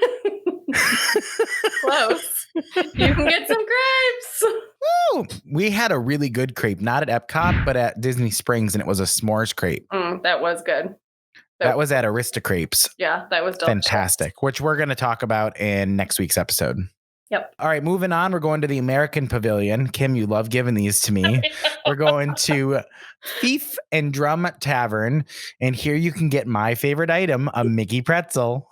Close. You can get some crepes. Woo! We had a really good crepe, not at Epcot, but at Disney Springs, and it was a s'mores crepe. That was good. That was at Aristocrapes. Yeah, that was delicious. Fantastic, which we're going to talk about in next week's episode. Yep. All right, moving on. We're going to the American Pavilion. Kim, you love giving these to me. We're going to Thief and Drum Tavern, and here you can get my favorite item, a Mickey pretzel.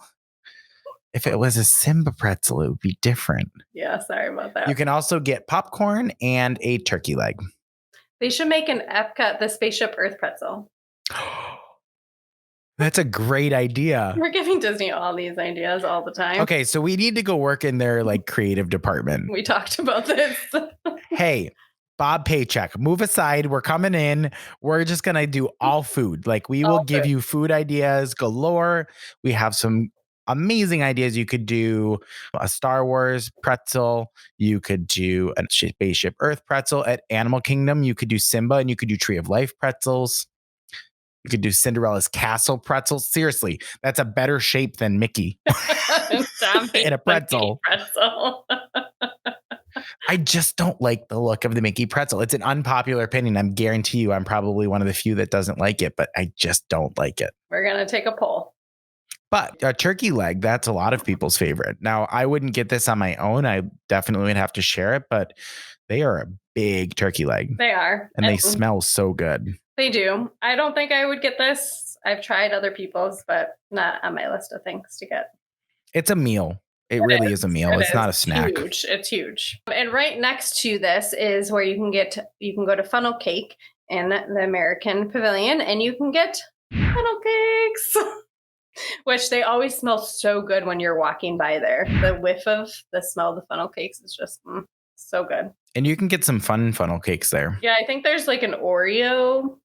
If it was a Simba pretzel, it would be different. Yeah, sorry about that. You can also get popcorn and a turkey leg. They should make an Epcot, the Spaceship Earth pretzel. That's a great idea. We're giving Disney all these ideas all the time. Okay, so we need to go work in their like creative department. We talked about this. Hey, Bob Paycheck, move aside. We're coming in. We're just going to do all food. Like we will give you food ideas galore. We have some amazing ideas. You could do a Star Wars pretzel. You could do a Spaceship Earth pretzel. At Animal Kingdom, you could do Simba and you could do Tree of Life pretzels. You could do Cinderella's Castle pretzels. Seriously, that's a better shape than Mickey in a pretzel. I just don't like the look of the Mickey pretzel. It's an unpopular opinion. I guarantee you I'm probably one of the few that doesn't like it, but I just don't like it. We're going to take a poll. But a turkey leg, that's a lot of people's favorite. Now, I wouldn't get this on my own. I definitely would have to share it, but they are a big turkey leg. They are. And they smell so good. They do. I don't think I would get this. I've tried other people's, but not on my list of things to get. It's a meal. It really is a meal. It's not a snack. Huge. It's huge. And right next to this is where you can go to Funnel Cake in the American Pavilion, and you can get funnel cakes. Which they always smell so good when you're walking by there. The whiff of the smell of the funnel cakes is just so good. And you can get some fun funnel cakes there. Yeah, I think there's like an Oreo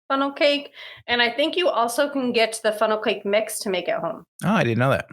funnel cake. And I think you also can get the funnel cake mix to make at home. Oh, I didn't know that.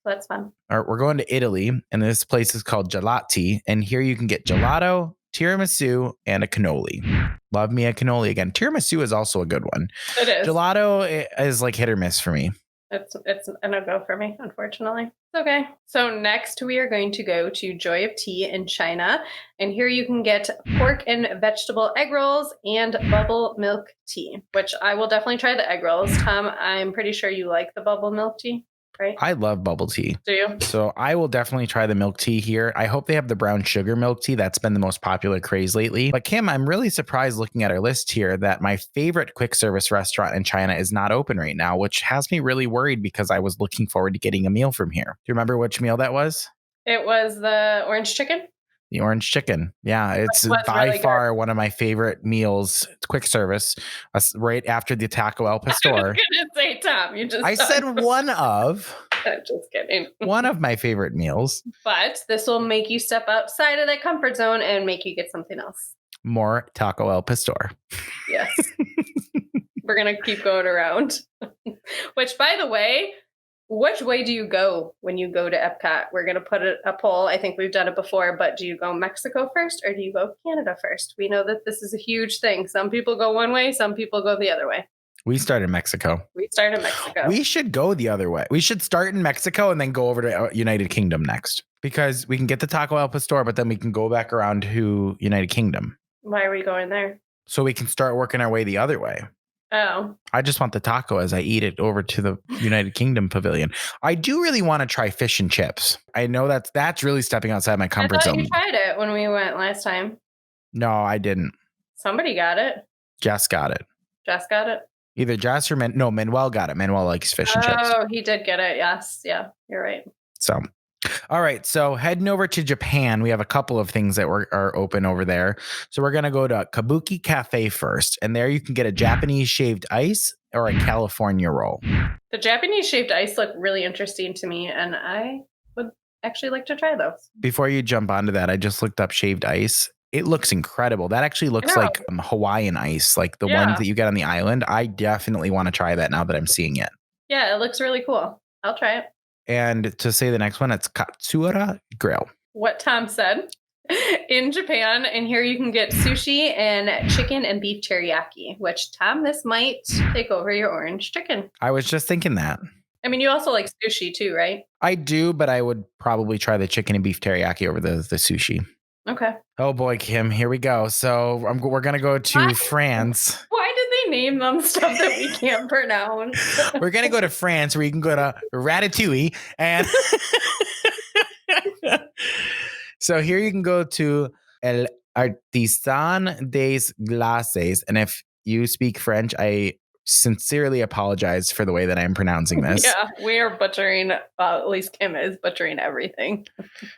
That's fun. All right, we're going to Italy, and this place is called Gelati. And here you can get gelato, tiramisu, and a cannoli. Love me a cannoli again. Tiramisu is also a good one. It is. Gelato is like hit or miss for me. It's a no-go for me, unfortunately. Okay. So next we are going to go to Joy of Tea in China. And here you can get pork and vegetable egg rolls and bubble milk tea, which I will definitely try the egg rolls. Tom, I'm pretty sure you like the bubble milk tea, right? I love bubble tea. Do you? So I will definitely try the milk tea here. I hope they have the brown sugar milk tea. That's been the most popular craze lately. But Kim, I'm really surprised looking at our list here that my favorite quick service restaurant in China is not open right now, which has me really worried because I was looking forward to getting a meal from here. Do you remember which meal that was? It was the orange chicken. The orange chicken. Yeah, it's by really far one of my favorite meals. It's quick service. Right after the taco al pastor. I was going to say, Tom, I said one of. I'm just kidding. One of my favorite meals. But this will make you step outside of that comfort zone and make you get something else. More taco al pastor. Yes. We're going to keep going around. Which, by the way, Which way do you go when you go to Epcot? We're going to put a poll. I think we've done it before, but do you go Mexico first or do you go Canada first? We know that this is a huge thing. Some people go one way, some people go the other way. We start in Mexico. We start in Mexico. We should go the other way. We should start in Mexico and then go over to United Kingdom next, because we can get the Taco El Pastor, but then we can go back around to United Kingdom. Why are we going there? So we can start working our way the other way. Oh. I just want the taco as I eat it over to the United Kingdom pavilion. I do really want to try fish and chips. I know that's really stepping outside my comfort zone. You tried it when we went last time. No, I didn't. Somebody got it. Jess got it. Jess got it. Either Jess or Manuel got it. Manuel likes fish and chips. Oh, he did get it. Yes. Yeah, you're right. So, all right. So heading over to Japan, we have a couple of things that are open over there. So we're going to go to Kabuki Cafe first. And there you can get a Japanese shaved ice or a California roll. The Japanese shaved ice look really interesting to me. And I would actually like to try those. Before you jump onto that, I just looked up shaved ice. It looks incredible. That actually looks like Hawaiian ice, like the ones that you get on the island. I definitely want to try that now that I'm seeing it. Yeah, it looks really cool. I'll try it. And to say the next one, it's Katsuura Grill. What Tom said in Japan. And here you can get sushi and chicken and beef teriyaki, which, Tom, this might take over your orange chicken. I was just thinking that. I mean, you also like sushi too, right? I do, but I would probably try the chicken and beef teriyaki over the sushi. Okay. Oh boy, Kim, here we go. So we're going to go to France. Why did they name them stuff that we can't pronounce? We're going to go to France, where you can go to Ratatouille. And so here you can go to El Artisan des Glaces. And if you speak French, I sincerely apologize for the way that I'm pronouncing this. Yeah, we are butchering, at least Kim is butchering everything.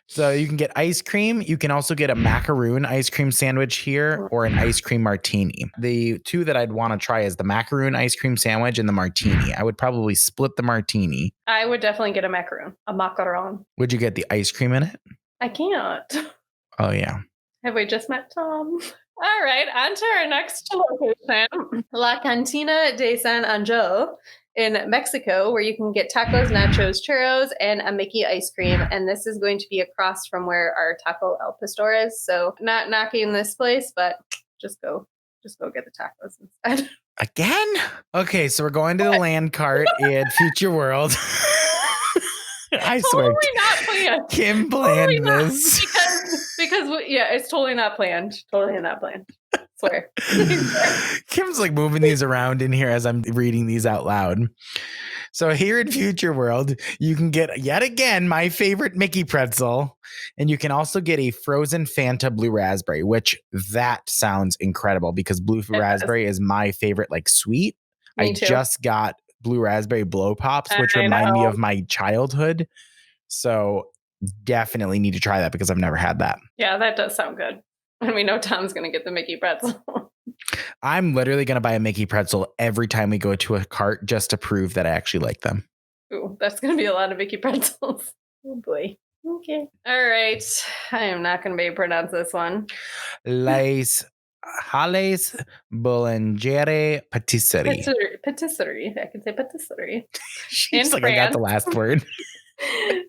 So you can get ice cream. You can also get a macaroon ice cream sandwich here or an ice cream martini. The two that I'd want to try is the macaroon ice cream sandwich and the martini. I would probably split the martini. I would definitely get a macaron. Would you get the ice cream in it? I can't. Oh, yeah. Have we just met Tom? All right, on to our next location, La Cantina de San Angel in Mexico, where you can get tacos, nachos, churros, and a Mickey ice cream. And this is going to be across from where our Taco El Pastor is. So not knocking this place, but just go get the tacos instead. Again? Okay, so we're going to the land cart in Future World. I swear. Totally not planned. Kim planned this. Because it's totally not planned. Totally not planned. I swear. Kim's like moving these around in here as I'm reading these out loud. So here in Future World, you can get yet again my favorite Mickey pretzel, and you can also get a frozen Fanta blue raspberry, which that sounds incredible because blue raspberry is my favorite, like sweet. Me I too. just got blue raspberry blow pops, which remind me of my childhood. So definitely need to try that because I've never had that. Yeah, that does sound good. And we know Tom's going to get the Mickey pretzel. I'm literally going to buy a Mickey pretzel every time we go to a cart just to prove that I actually like them. Ooh, that's going to be a lot of Mickey pretzels. Oh boy. Okay. All right. I am not going to be able to pronounce this one. Les Halles Boulangere Patisserie. Patisserie. I can say patisserie. She's like, France. I got the last word.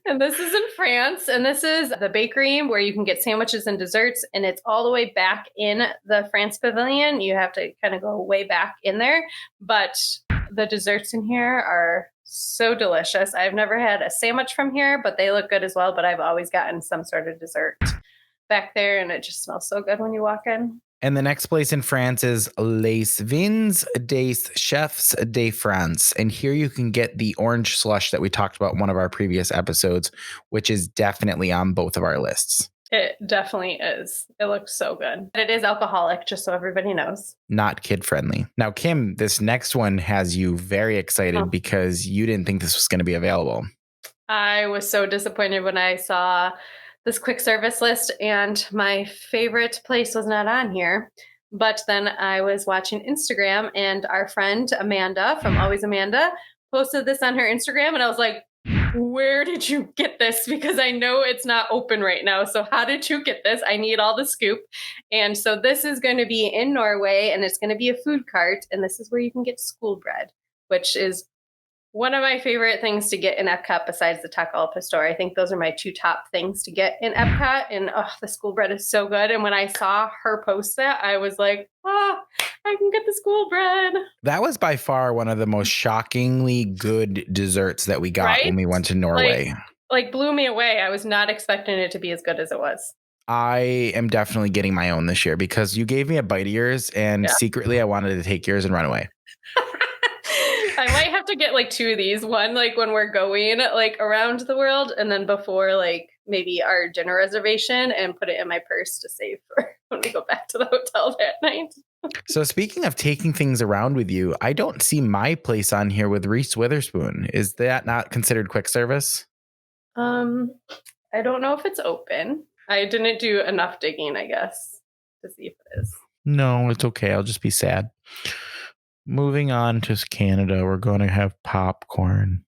And this is in France, and this is the bakery where you can get sandwiches and desserts, and it's all the way back in the France pavilion. You have to kind of go way back in there, but the desserts in here are so delicious. I've never had a sandwich from here, but they look good as well, but I've always gotten some sort of dessert back there, and it just smells so good when you walk in. And the next place in France is Les Vins des Chefs de France. And here you can get the orange slush that we talked about in one of our previous episodes, which is definitely on both of our lists. It definitely is. It looks so good. It is alcoholic, just so everybody knows. Not kid friendly. Now, Kim, this next one has you very excited because you didn't think this was going to be available. I was so disappointed when I saw this quick service list, and my favorite place was not on here. But then I was watching Instagram, and our friend Amanda from Always Amanda posted this on her Instagram, and I was like, where did you get this? Because I know it's not open right now. So how did you get this? I need all the scoop. And so this is going to be in Norway, and it's going to be a food cart, and this is where you can get school bread, which is one of my favorite things to get in Epcot besides the Takalpa store. I think those are my two top things to get in Epcot. And the school bread is so good. And when I saw her post that, I was like, I can get the school bread. That was by far one of the most shockingly good desserts that we got when we went to Norway. Like blew me away. I was not expecting it to be as good as it was. I am definitely getting my own this year because you gave me a bite of yours and secretly I wanted to take yours and run away. I might have to get like two of these. One like when we're going like around the world, and then before like maybe our dinner reservation, and put it in my purse to save for when we go back to the hotel that night. So speaking of taking things around with you, I don't see my place on here with Reese Witherspoon. Is that not considered quick service? I don't know if it's open. I didn't do enough digging, I guess, to see if it is. No, it's okay. I'll just be sad. Moving on to Canada, we're going to have popcorn.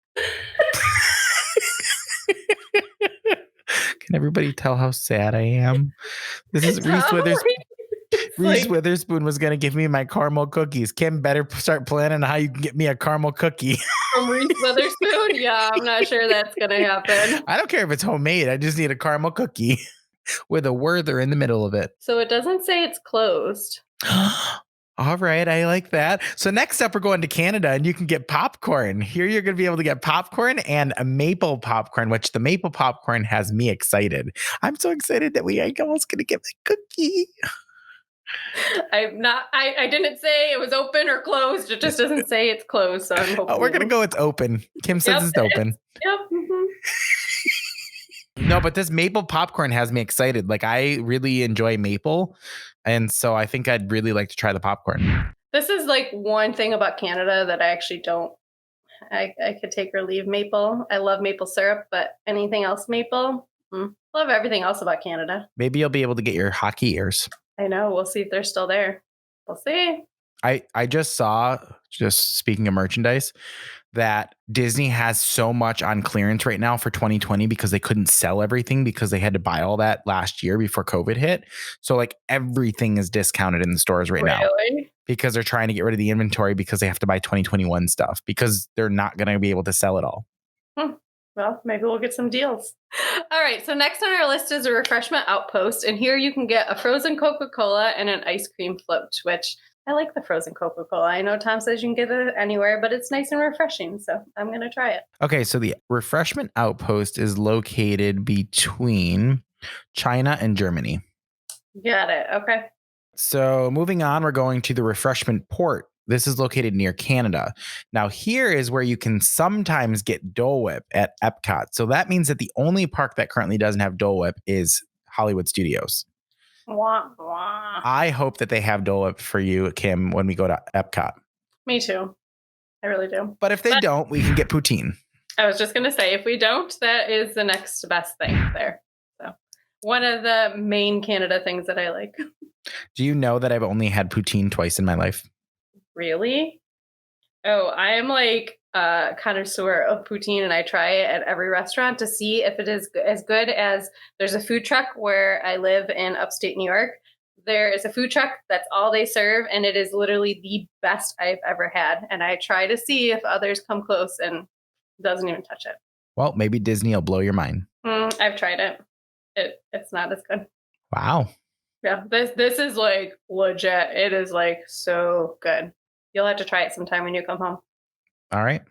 Can everybody tell how sad I am? This is Reese Witherspoon. Reese Witherspoon was going to give me my caramel cookies. Kim better start planning how you can get me a caramel cookie. From Reese Witherspoon? Yeah, I'm not sure that's going to happen. I don't care if it's homemade. I just need a caramel cookie with a Werther in the middle of it. So it doesn't say it's closed. All right, I like that. So next up, we're going to Canada, and you can get popcorn. Here you're going to be able to get popcorn and a maple popcorn, which the maple popcorn has me excited. I'm so excited that I'm almost going to get my cookie. I didn't say it was open or closed. It just doesn't say it's closed. So I'm hoping. We're going to go it's open. Kim says it's open. Yep. Mm-hmm. No, but this maple popcorn has me excited. Like, I really enjoy maple. And so I think I'd really like to try the popcorn. This is like one thing about Canada that I actually don't. I could take or leave maple. I love maple syrup, but anything else maple, love everything else about Canada. Maybe you'll be able to get your hockey ears. I know. We'll see if they're still there. We'll see. I just saw, just speaking of merchandise, that Disney has so much on clearance right now for 2020 because they couldn't sell everything because they had to buy all that last year before COVID hit. So like everything is discounted in the stores right now because they're trying to get rid of the inventory because they have to buy 2021 stuff because they're not going to be able to sell it all. Well, maybe we'll get some deals. All right. So next on our list is a refreshment outpost. And here you can get a frozen Coca-Cola and an ice cream float, which I like the frozen Coca-Cola. I know Tom says you can get it anywhere, but it's nice and refreshing. So I'm going to try it. Okay. So the refreshment outpost is located between China and Germany. Got it. Okay. So moving on, we're going to the refreshment port. This is located near Canada. Now, here is where you can sometimes get Dole Whip at Epcot. So that means that the only park that currently doesn't have Dole Whip is Hollywood Studios. Wah, wah. I hope that they have Dole Whip for you, Kim, when we go to Epcot. Me too. I really do. But if they don't, we can get poutine. I was just going to say, if we don't, that is the next best thing there. So one of the main Canada things that I like. Do you know that I've only had poutine twice in my life? Really? Oh, I am like a connoisseur of poutine, and I try it at every restaurant to see if it is as good as. There's a food truck where I live in upstate New York. There is a food truck that's all they serve, and it is literally the best I've ever had. And I try to see if others come close, and it doesn't even touch it. Well, maybe Disney will blow your mind. I've tried it. It's not as good. Wow. Yeah, this is like legit. It is like so good. You'll have to try it sometime when you come home. All right.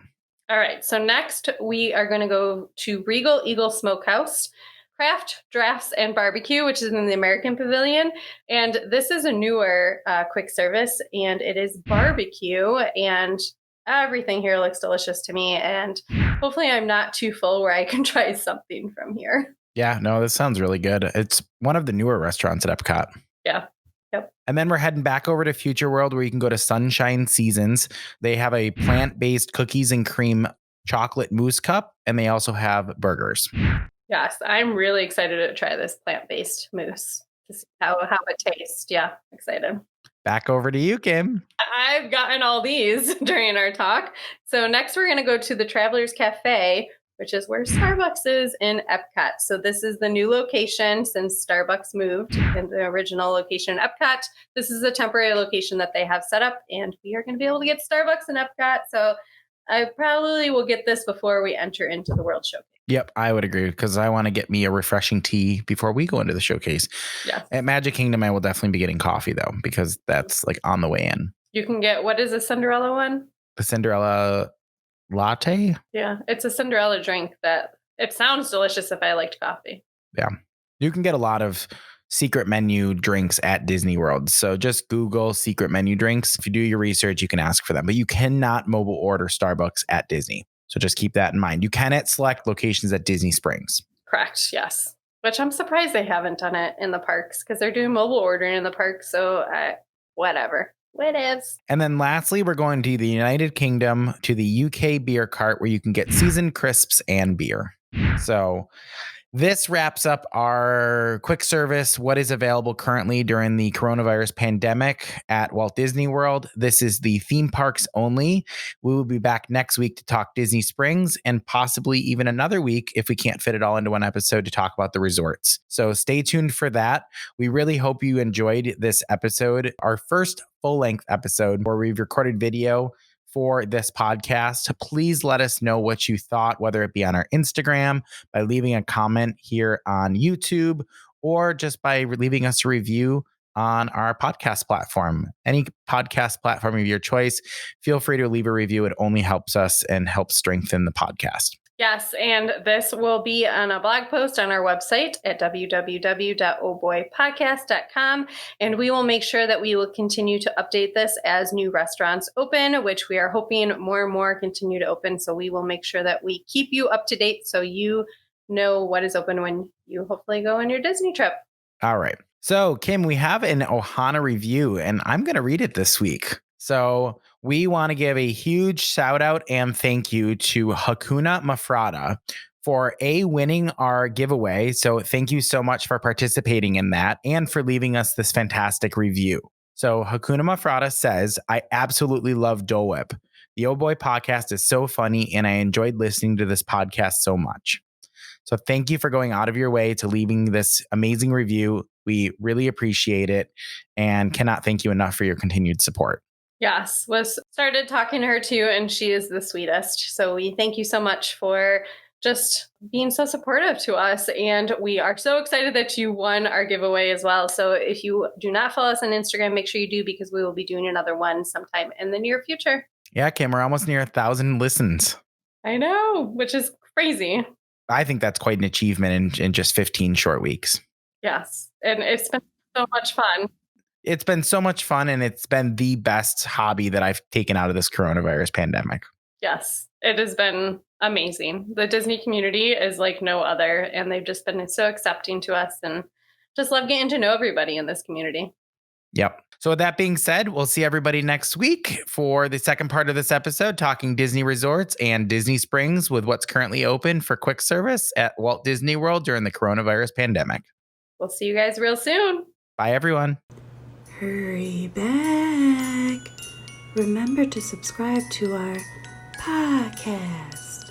All right. So next we are going to go to Regal Eagle Smokehouse, Craft, Drafts, and Barbecue, which is in the American Pavilion. And this is a newer quick service, and it is barbecue, and everything here looks delicious to me. And hopefully I'm not too full where I can try something from here. Yeah, no, this sounds really good. It's one of the newer restaurants at Epcot. Yeah. Yep. And then we're heading back over to Future World where you can go to Sunshine Seasons. They have a plant-based cookies and cream chocolate mousse cup, and they also have burgers. Yes, I'm really excited to try this plant-based mousse to see how it tastes. Yeah, excited. Back over to you, Kim. I've gotten all these during our talk. So next we're going to go to the Travelers Cafe, which is where Starbucks is in Epcot. So this is the new location since Starbucks moved in the original location in Epcot. This is a temporary location that they have set up, and we are going to be able to get Starbucks in Epcot. So I probably will get this before we enter into the World Showcase. Yep, I would agree because I want to get me a refreshing tea before we go into the showcase. Yeah. At Magic Kingdom, I will definitely be getting coffee though, because that's like on the way in. You can get, what is a Cinderella one? The Cinderella latte? Yeah, it's a Cinderella drink that it sounds delicious if I liked coffee. Yeah. You can get a lot of secret menu drinks at Disney World. So just Google secret menu drinks. If you do your research, you can ask for them, but you cannot mobile order Starbucks at Disney. So just keep that in mind. You can at select locations at Disney Springs. Correct, yes. Which I'm surprised they haven't done it in the parks because they're doing mobile ordering in the parks. So whatever. Whatevs. And then lastly, we're going to the United Kingdom to the UK beer cart where you can get seasoned crisps and beer. So this wraps up our quick service, what is available currently during the coronavirus pandemic at Walt Disney World. This is the theme parks only. We will be back next week to talk Disney Springs and possibly even another week if we can't fit it all into one episode to talk about the resorts. So stay tuned for that. We really hope you enjoyed this episode, our first full-length episode where we've recorded video for this podcast. Please let us know what you thought, whether it be on our Instagram, by leaving a comment here on YouTube, or just by leaving us a review on our podcast platform. Any podcast platform of your choice, feel free to leave a review. It only helps us and helps strengthen the podcast. Yes, and this will be on a blog post on our website at www.ohboypacast.com, and we will make sure that we will continue to update this as new restaurants open, which we are hoping more and more continue to open, so we will make sure that we keep you up to date so you know what is open when you hopefully go on your Disney trip. All right. So, Kim, we have an Ohana review, and I'm going to read it this week. So we want to give a huge shout out and thank you to Hakuna Mafrada for winning our giveaway. So thank you so much for participating in that and for leaving us this fantastic review. So Hakuna Mafrada says, I absolutely love Dole Whip. The Oh Boy podcast is so funny and I enjoyed listening to this podcast so much. So thank you for going out of your way to leaving this amazing review. We really appreciate it and cannot thank you enough for your continued support. Yes, started talking to her too, and she is the sweetest. So we thank you so much for just being so supportive to us. And we are so excited that you won our giveaway as well. So if you do not follow us on Instagram, make sure you do, because we will be doing another one sometime in the near future. Yeah, Kim, we're almost near 1,000 listens. I know, which is crazy. I think that's quite an achievement in just 15 short weeks. Yes, and it's been so much fun. It's been so much fun, and it's been the best hobby that I've taken out of this coronavirus pandemic. Yes, it has been amazing. The Disney community is like no other, and they've just been so accepting to us and just love getting to know everybody in this community. Yep. So with that being said, we'll see everybody next week for the second part of this episode, talking Disney resorts and Disney Springs with what's currently open for quick service at Walt Disney World during the coronavirus pandemic. We'll see you guys real soon. Bye, everyone. Hurry back. Remember to subscribe to our podcast.